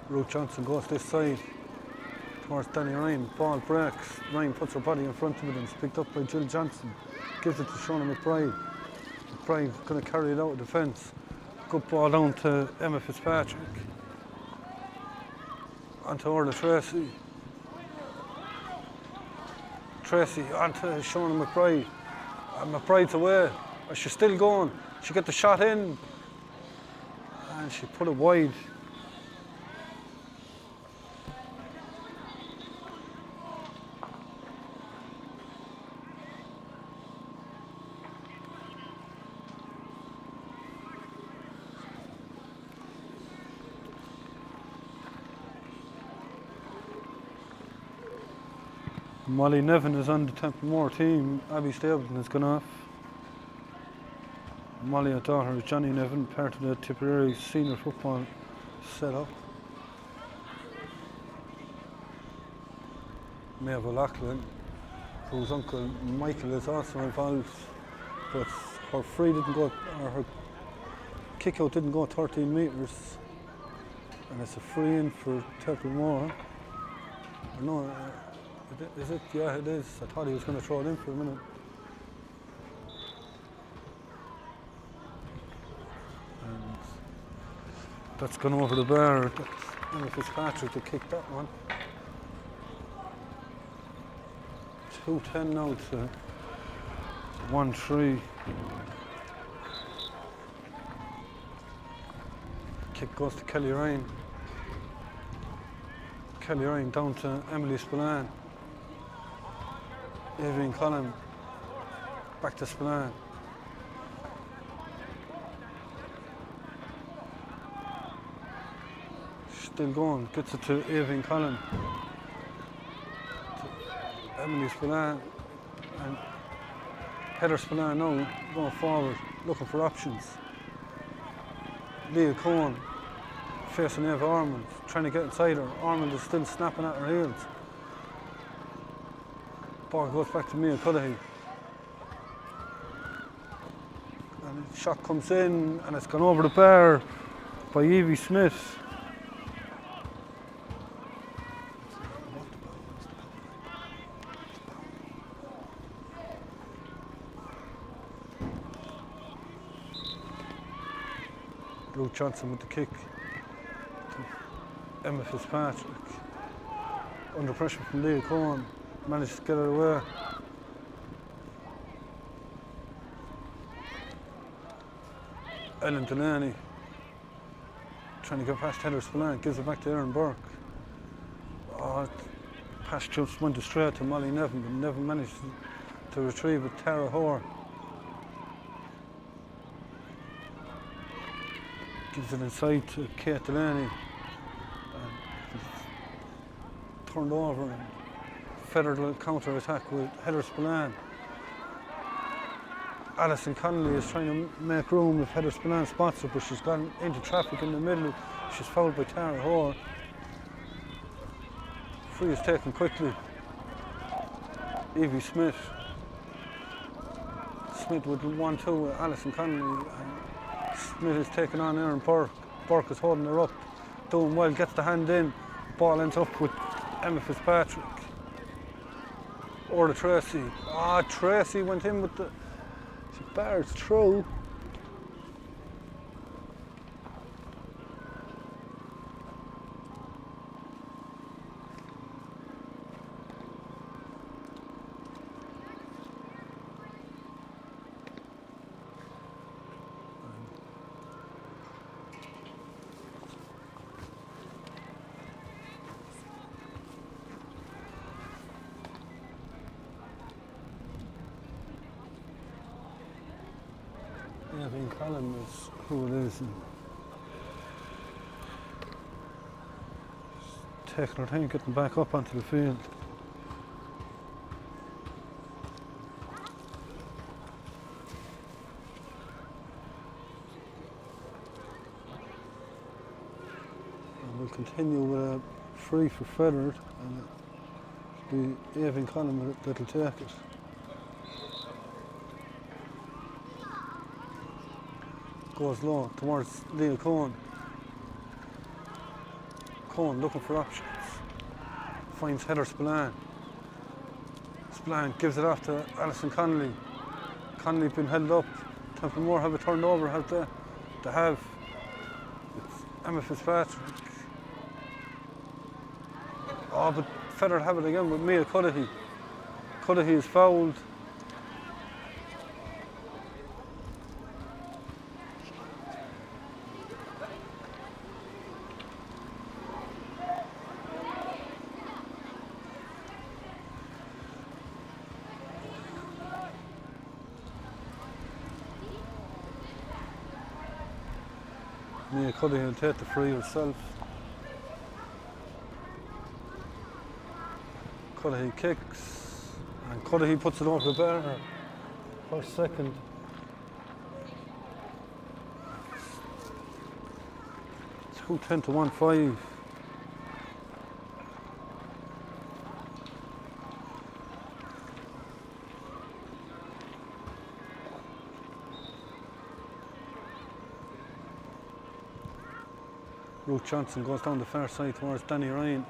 Speaker 1: Ruth Johnson goes this side towards Danny Ryan. Ball breaks. Ryan puts her body in front of it and it's picked up by Jill Johnson. Gives it to Shona McBride. McBride going to carry it out of defence. Good ball down to Emma Fitzpatrick. Onto Orla Tracy. Tracy onto Shona McBride. And McBride's away. She's still going. She got the shot in. And she put it wide. Molly Nevin is on the Templemore team. Abby Stapleton has gone off. Molly, a daughter of Johnny Nevin, part of the Tipperary senior football setup. Maeve O'Loughlin, whose uncle Michael is also involved, but her free didn't go, or her kick out didn't go 13 metres, and it's a free in for Templemore. No, is it? Yeah, it is. I thought he was going to throw it in for a minute. And that's gone over the bar. That's Emma Fitzpatrick that kicked that one. 2-10 now to 1-3. Kick goes to Kelly Ryan. Kelly Ryan down to Emily Spillane. Evelyn Cullen, back to Spillane. Still going, gets it to Evelyn Cullen. To Emily Spillane. And Heather Spillane now going forward, looking for options. Leah Cohen facing Eva Ormond, trying to get inside her. Ormond is still snapping at her heels. Ball goes back to Mia Cudahy. And the shot comes in and it's gone over the bar by Evie Smith. Ruth Johnson with the kick to Emma Fitzpatrick. Under pressure from Leah Cohen. Managed to get it away. Ellen Delaney trying to get past Heather Spillane, gives it back to Erin Burke. Oh, pass just went straight to Molly Nevin, but Nevin managed to retrieve it. Tara Hoare gives it inside to Kate Delaney. Turned over and Fethard counter attack with Heather Spillane. Alison Connolly is trying to make room if Heather Spillane spots her, but she's gone into traffic in the middle. She's fouled by Tara Hoare. Free is taken quickly. Evie Smith. Smith with 1-2 with Alison Connolly. And Smith is taking on Erin Burke. Burke is holding her up, doing well, gets the hand in. Ball ends up with Emma Fitzpatrick. Orla Tracy. Tracy went in with the. She barred through. Allen is who it is. And taking her time getting back up onto the field. And we'll continue with a free for Fethard, and it'll be Evan Conlon that'll take it. Goes low towards Leo Cohen. Cohen looking for options. Finds Heather Spillane. Spillane gives it off to Alison Connolly. Connolly been held up. Templemore have a turnover, have they have. It's Emma Fitzpatrick. Oh, but Fethard have it again with Mia Cudahy. Cudahy is fouled. Mia Cudahy will take the free herself. Cudahy kicks, and Cudahy puts it over the bar. First second. It's 2:10 to 1-5. Ruth Johnson goes down the far side towards Danny Ryan.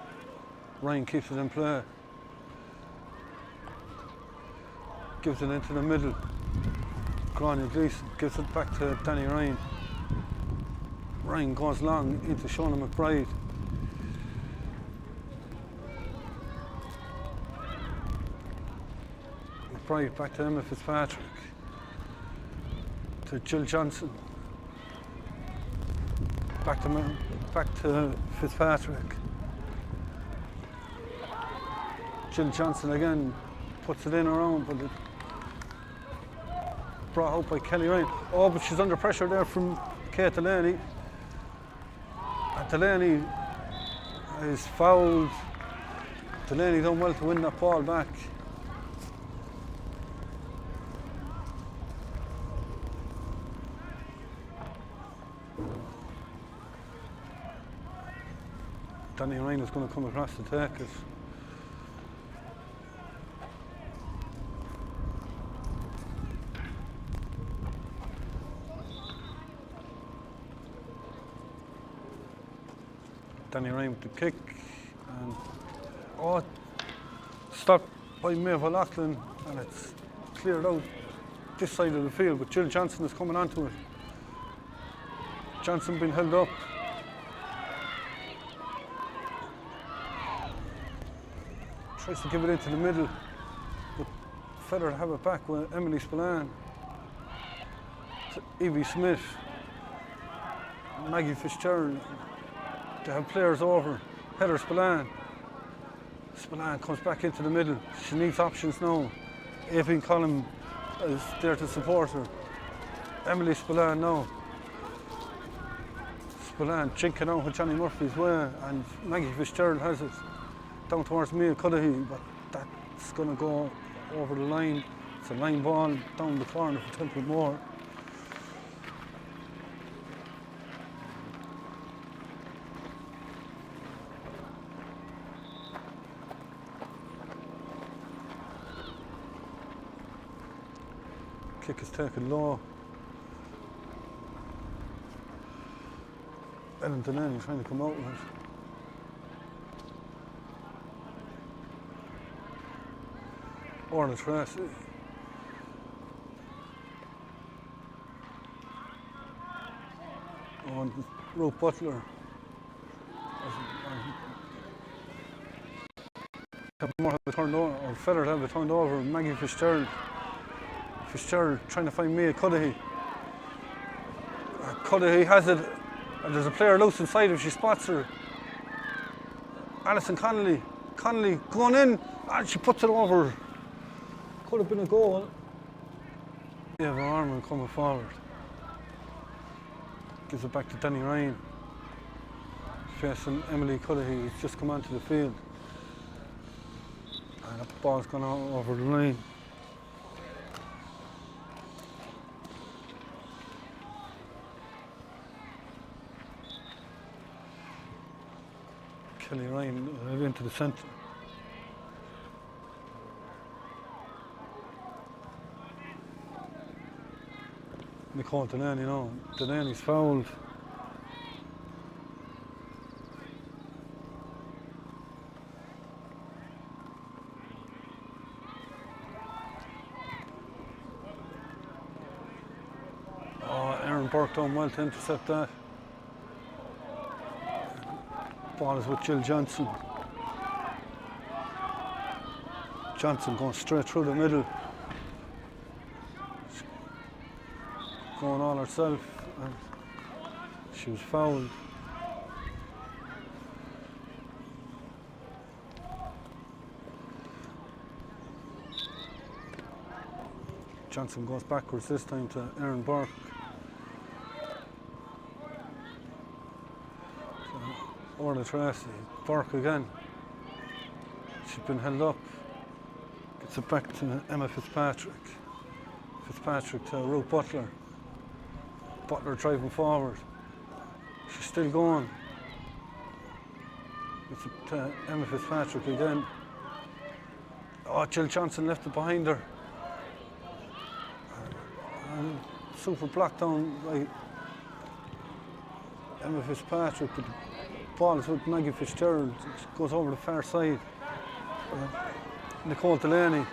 Speaker 1: Ryan keeps it in play. Gives it into the middle. Grania Gleeson gives it back to Danny Ryan. Ryan goes long into Shona McBride. McBride back to Emma Fitzpatrick. To Jill Johnson. Back to Fitzpatrick. Jill Johnson again puts it in her own, but it brought out by Kelly Ryan. Oh, but she's under pressure there from Kate Delaney. And Delaney is fouled. Delaney done well to win that ball back. Danny Ryan is going to come across to take it. Danny Ryan with the kick, and stopped by Maeve O'Loughlin, and it's cleared out this side of the field, but Jill Johnson is coming onto it. Johnson being held up. Tries to give it into the middle, but Fethard have it back with Emily Spillane. To Evie Smith, Maggie Fitzgerald. They have players over. Heather Spillane. Spillane comes back into the middle. She needs options now. Evelyn Collum is there to support her. Emily Spillane now. Spillane chinking out with Johnny Murphy's way, and Maggie Fitzgerald has it down towards Mia Cudahy, but that's going to go over the line. It's a line ball down the corner for Templemore. Kick is taken low. Ellen Delaney trying to come out with it. Orla Tracy. And Ruth Butler. Templemore have it turned over, or Fethard have it turned over. Maggie Fitzgerald. Fitzgerald trying to find Mia Cudahy. Cudahy has it, and there's a player loose inside if she spots her. Alison Connolly. Connolly going in, and she puts it over. Could have been a goal. Yeah, Armour coming forward. gives it back to Danny Ryan. Facing Emily Cudahy, who's just come onto the field. And the ball's gone over the line. Kelly Ryan into the centre. Nicole Delaney, Delaney's fouled. Aaron Burke done well to intercept that. Ball is with Jill Johnson. Johnson going straight through the middle. Going all herself, and she was fouled. Johnson goes backwards this time to Aaron Burke. Over the Tracy, Burke again. She's been held up. Gets it back to Emma Fitzpatrick. Fitzpatrick to Ruth Butler. Butler driving forward. She's still going. It's to Emma Fitzpatrick again. Oh, Jill Johnson left it behind her. And super blocked down by Emma Fitzpatrick, but the ball is with Maggie Fitzgerald. It goes over the far side. Nicole Delaney.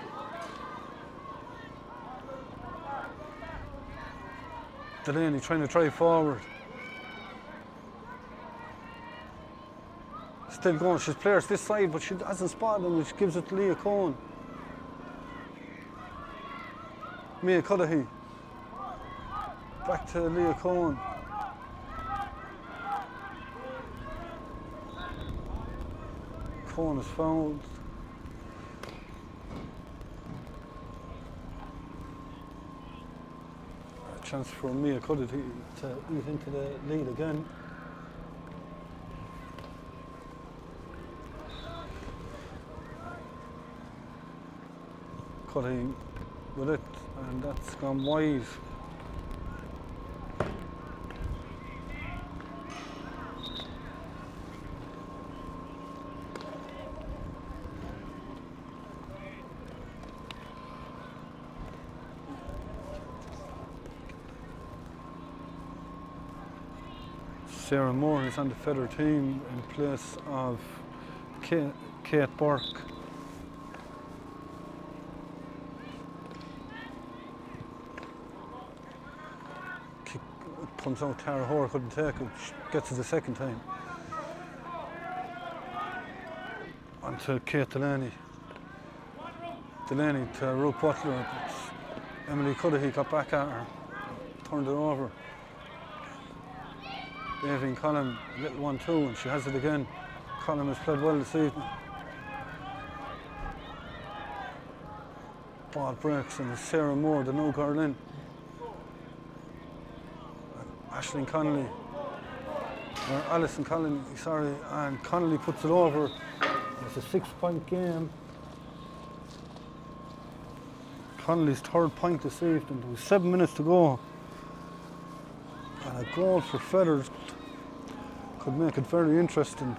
Speaker 1: Delaney trying to drive forward. Still going, she's players this side, but she hasn't spotted them, which gives it to Leah Cohen. Mia Cudahy. Back to Leah Cohen. Cohen is fouled. Chance for Mia Cudahy to ease into the lead again. Cudahy with it, and that's gone wide. Sarah Moore is on the Fethard team in place of Kate Burke. Kick comes out, Tara Hoare couldn't take it, she gets it the second time. Onto Kate Delaney. Delaney to Ruth Butler, but Emily Cudahy got back at her, turned it over. Davine Collum, a little 1-2, and she has it again. Collum has played well this evening. Ball breaks, and it's Sarah Moore, the new girl in. Aisling Connolly, or Alison Connolly, sorry, and Connolly puts it over. It's a 6-point game. Connolly's third point this evening. There was 7 minutes to go. And a goal for Fethard could make it very interesting.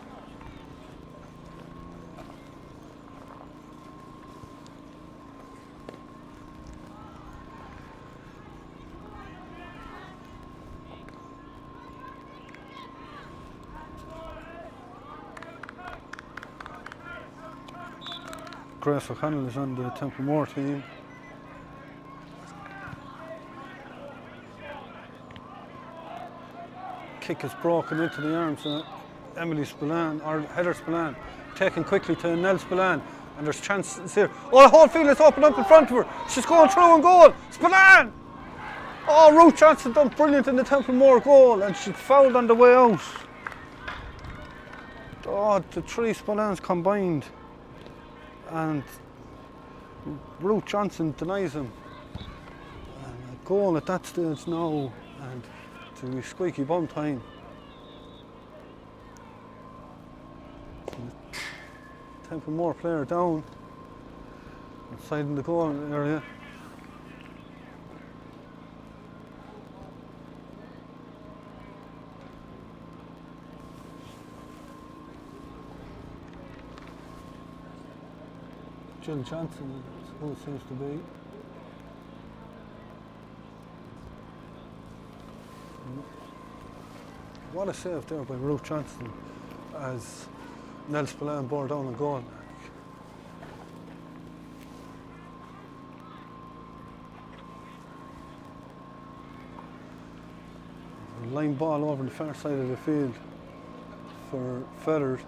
Speaker 1: Grace O'Connell is on the Templemore team. Kick is broken into the arms of Emily Spillane, or Heather Spillane, taken quickly to Nell Spillane, and there's chances here. Oh, the whole field is open up in front of her. She's going through and goal. Spillane! Oh, Ruth Johnson done brilliant in the Templemore goal, and she's fouled on the way out. Oh, the three Spillanes combined, and Ruth Johnson denies him. And a goal at that stage now, and To be squeaky bum time. Templemore player down inside in the goal area. Jill Johnson is who it seems to be. What a save there by Ruth Johnson as Nell Spillane bore down a goal. Line ball over the far side of the field for Fethard.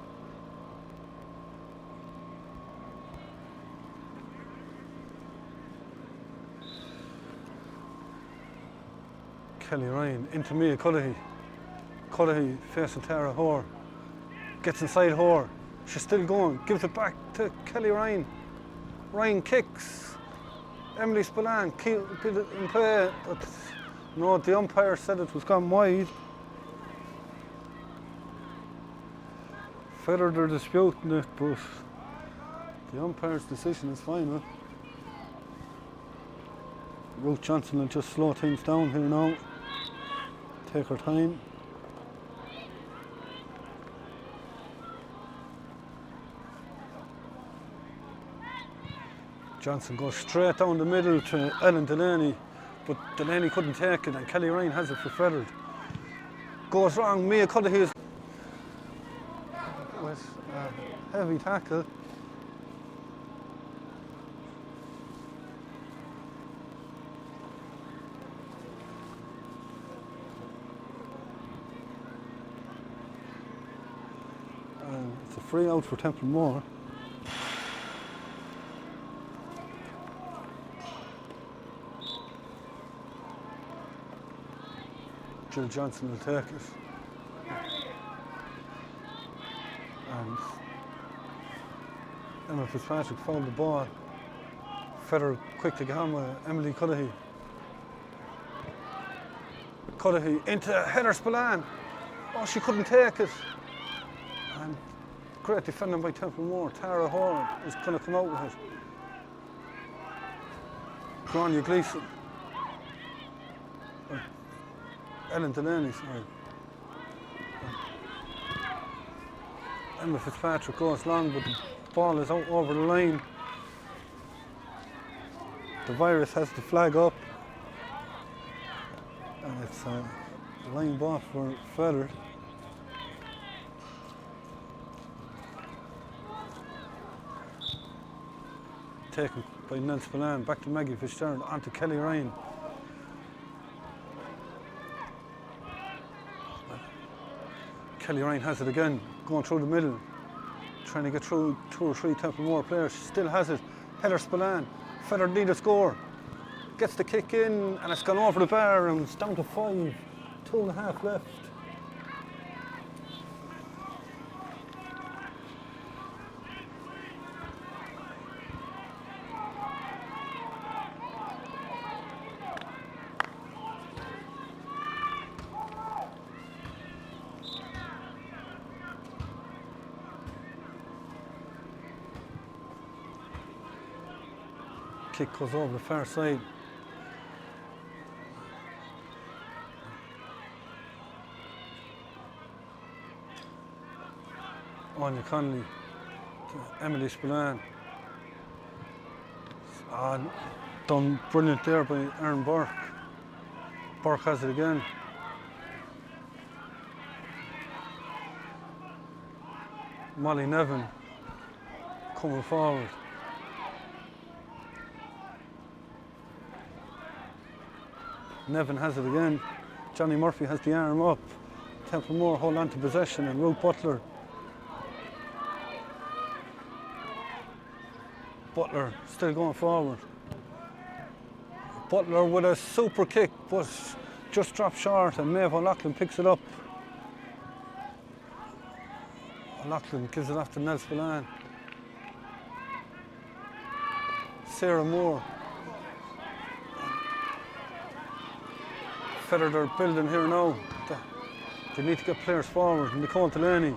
Speaker 1: Kelly Ryan into Mia Cudahy. Cudahy facing Tara Hoare. Gets inside Hoare. She's still going. Gives it back to Kelly Ryan. Ryan kicks. Emily Spillane keeps it in play. But no, the umpire said it was gone wide. Fethard are disputing it, but the umpire's decision is final. Ruth Johnson will just slow things down here now. Take her time. Johnson goes straight down the middle to Ellen Delaney, but Delaney couldn't take it, and Kelly Ryan has it for Fethard. Goes wrong, Mia Cudahy with a heavy tackle. And it's a free out for Templemore. Jill Johnson will take it. And Emma Fitzpatrick found the ball. Fethard quick to get on with Emily Cudahy. Cudahy into Heather Spillane. Oh, she couldn't take it. And great defending by Templemore. Tara Hoare is going to come out with it. Grania Gleeson. Ellen Delaney, sorry. Emma Fitzpatrick goes long, but the ball is out over the line. The virus has the flag up. And it's a line ball for Fethard. Taken by Nell Spillane, back to Maggie Fitzgerald, onto Kelly Ryan. Kelly Ryan has it again, going through the middle, trying to get through 2 or 3 Templemore players. She still has it. Heather Spillane, Fethard need a score. Gets the kick in, and it's gone over the bar, and it's down to 5, 2.5 left. Kick goes over the far side. Anya Connolly to Emily Spillane. Done brilliant there by Erin Burke. Burke has it again. Molly Nevin coming forward. Nevin has it again. Johnny Murphy has the arm up. Templemore hold on to possession, and Ruth Butler. Butler still going forward. Butler with a super kick, but just dropped short, and Maeve O'Loughlin picks it up. O'Loughlin gives it off to Nell Spillane. Sarah Moore. Fethard are building here now. They need to get players forward. Nicole Delaney,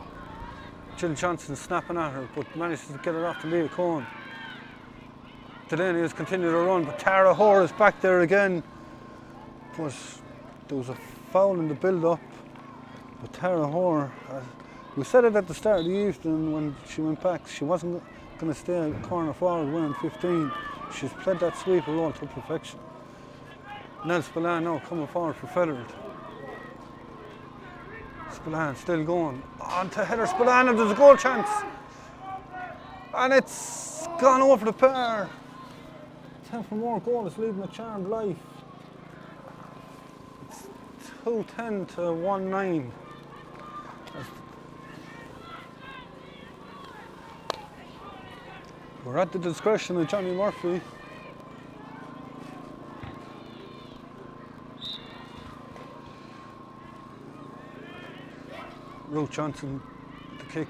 Speaker 1: Jill Johnson snapping at her, but manages to get it off to Leah Cohen. Delaney has continued to run, but Tara Hoare is back there again. But there was a foul in the build-up. But Tara Hoare, we said it at the start of the evening when she went back, she wasn't going to stay corner forward wearing 15. She's played that sweeper role to perfection. Nell Spillane now coming forward for Fethard. Spillane still going. On to Heather Spillane, and there's a goal chance. And it's gone over the pair. Templemore goal is leading a charmed life. It's 2-10 to 1-9. We're at the discretion of Johnny Murphy. Ruth Johnson, the kick,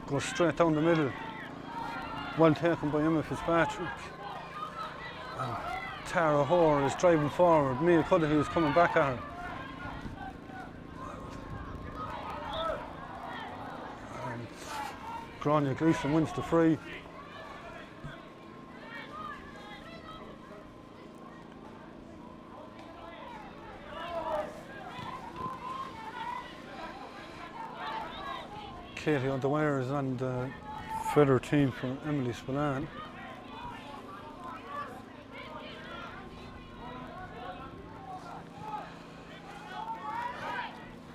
Speaker 1: goes straight down the middle. Well taken by Emma Fitzpatrick. Tara Hoare is driving forward. Mia Cudahy is coming back at her. And Grania Gleeson wins the free. Katie O'Dwyer is on the Fethard team for Emily Spillane.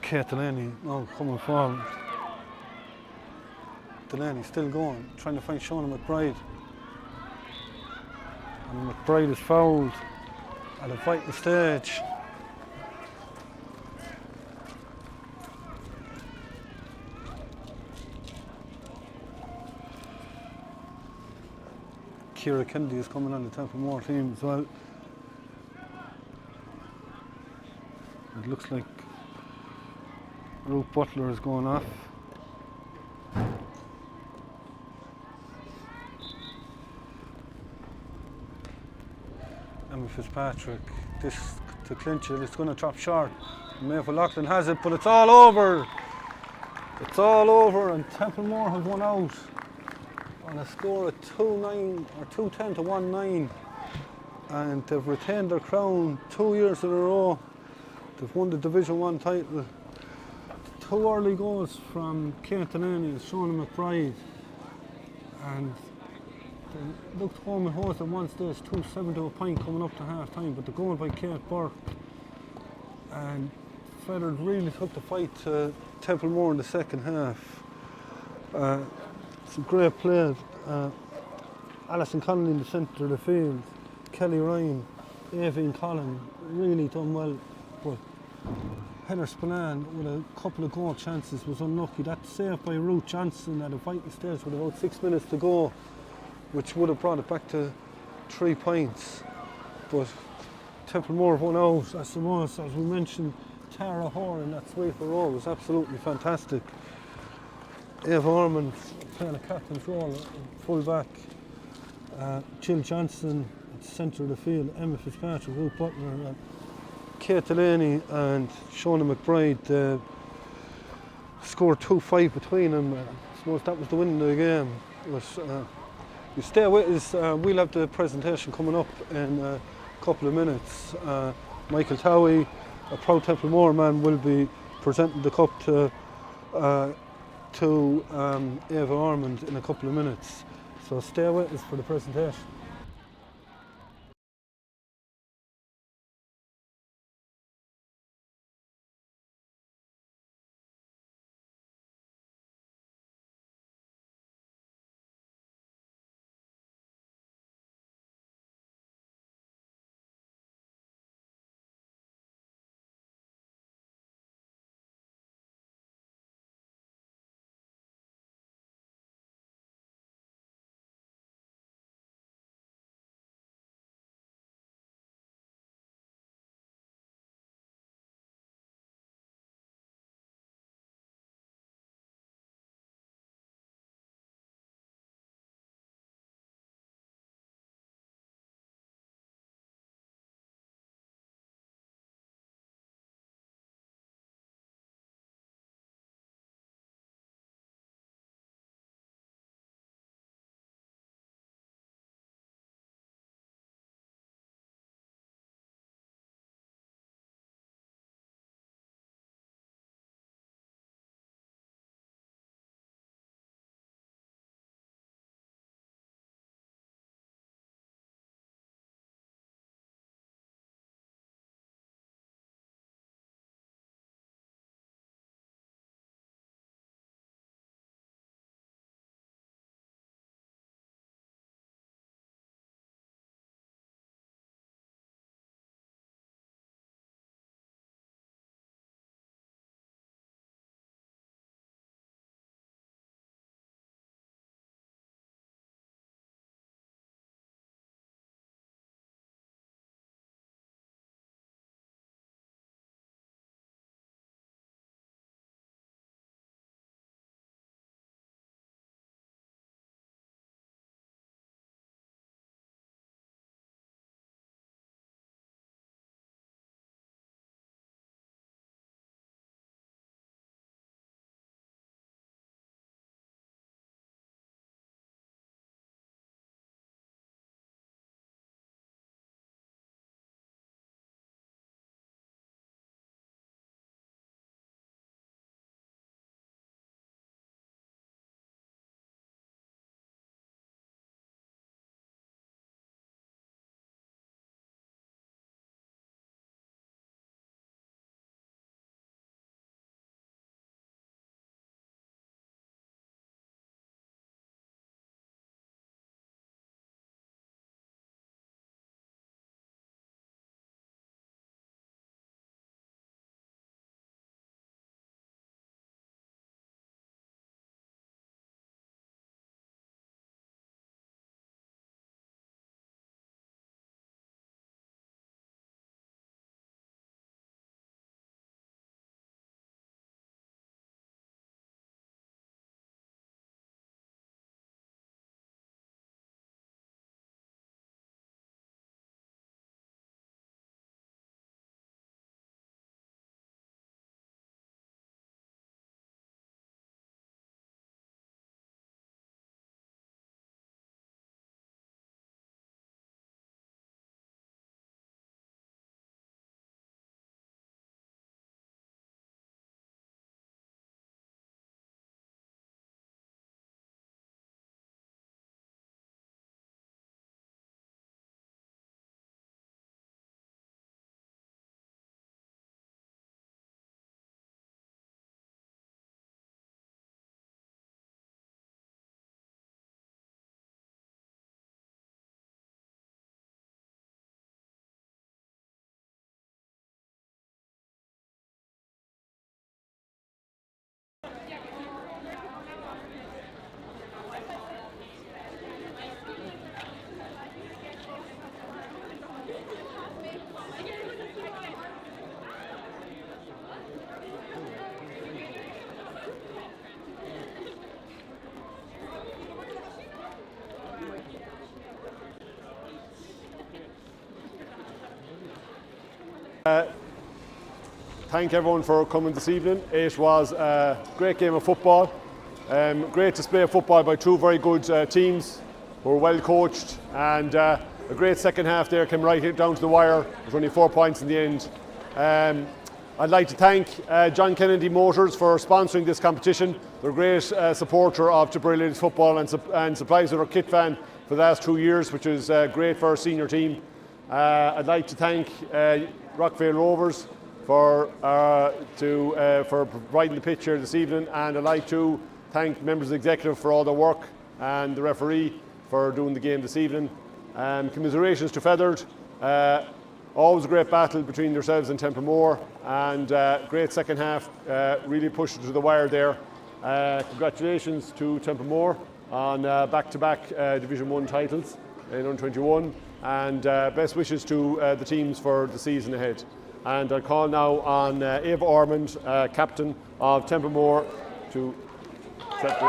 Speaker 1: Kate Delaney now coming forward. Delaney still going, trying to find Shona McBride. And McBride is fouled at a vital stage. Ciara Kennedy is coming on the Templemore team as well. It looks like Ruth Butler is going off. Emma Fitzpatrick, this to clinch it, it's going to drop short. Maeve O'Loughlin has it, but it's all over. It's all over, and Templemore have won out on a score of 2-9 or 2-10 to 1-9, and they've retained their crown 2 years in a row. They've won the Division 1 title. 2 early goals from Kate Delaney and Shona McBride, and they looked home and hosed at one stage, 2-7 to a point coming up to half time, but the goal by Kate Burke, and Fethard really took the fight to Templemore in the second half. Some great players. Alison Connolly in the centre of the field, Kelly Ryan, Aoibhinn Collin, really done well. But Heather Spillane with a couple of goal chances was unlucky. That save by Ruth Johnson at a vital stage with about 6 minutes to go, which would have brought it back to 3 points. But Templemore won out. I suppose, as we mentioned, Tara Hoare in that sweeper role was absolutely fantastic. Eva Ormond playing a captain's role at full back. Jill Johnson at the centre of the field. Emma Fitzpatrick, Ruth Butler, Kate Delaney and Shona McBride scored 2-5 between them. I suppose that was the win of the game. You stay with us, we'll have the presentation coming up in a couple of minutes. Michael Towie, a proud Templemore man, will be presenting the cup to Eva Ormond in a couple of minutes. So stay with us for the presentation.
Speaker 2: Thank everyone for coming this evening. It was a great game of football. Great display of football by two very good teams who were well coached, and a great second half there, came right down to the wire. There's only 4 points in the end. I'd like to thank John Kennedy Motors for sponsoring this competition. They're a great supporter of Tipperary ladies football and supplies our kit van for the last 2 years, which is great for our senior team. I'd like to thank Rockvale Rovers for providing the pitch here this evening, and I'd like to thank members of the executive for all their work and the referee for doing the game this evening. Commiserations to Fethard. Always a great battle between yourselves and Templemore, and great second half, really pushed it to the wire there. Congratulations to Templemore on back-to-back Division 1 titles in U-21, and best wishes to the teams for the season ahead. And I call now on Eva Ormond, captain of Templemore, to set the...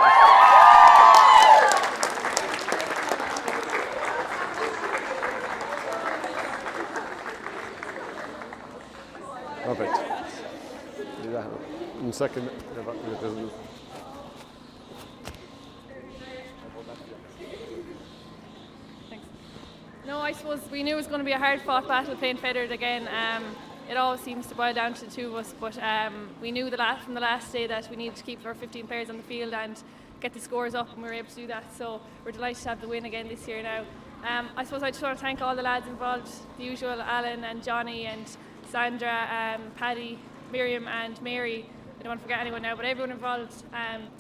Speaker 2: Perfect. In second.
Speaker 3: Thanks. No, I suppose we knew it was going to be a hard-fought battle playing Fethard again. It always seems to boil down to the two of us, but we knew from the last day that we needed to keep our 15 players on the field and get the scores up, and we were able to do that. So we're delighted to have the win again this year now. I suppose I just want to thank all the lads involved, the usual Alan and Johnny and Sandra, Paddy, Miriam and Mary. I don't want to forget anyone now, but everyone involved. And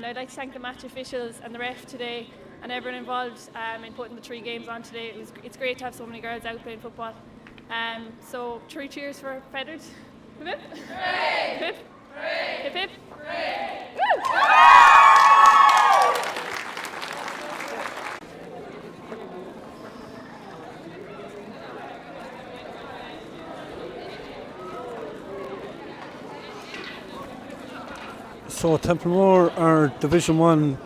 Speaker 3: I'd like to thank the match officials and the ref today and everyone involved in putting the 3 games on today. It's great to have so many girls out playing football. So 3 cheers for Fethard. Hip hip. Hooray! Hip hip. Hooray! Hip hip. Hooray! Woo!
Speaker 1: So Templemore are Division 1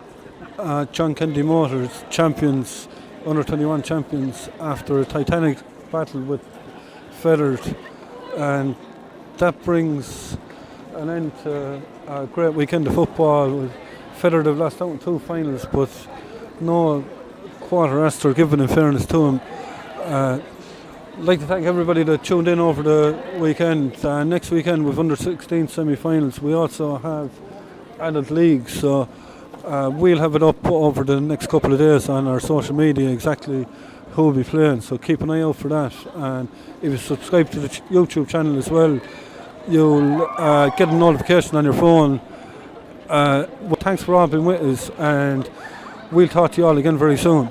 Speaker 1: John Kennedy Motors champions, under-21 champions, after a titanic battle with Fethard, and that brings an end to a great weekend of football. Fethard have lost out in 2 finals, but no quarter asked or given, in fairness to them. I'd like to thank everybody that tuned in over the weekend. Next weekend we've under-16 semi-finals. We also have adult leagues, so we'll have it up over the next couple of days on our social media exactly who will be playing, so keep an eye out for that. And if you subscribe to the YouTube channel as well, you'll get a notification on your phone. Well, thanks for all being with us, and we'll talk to you all again very soon.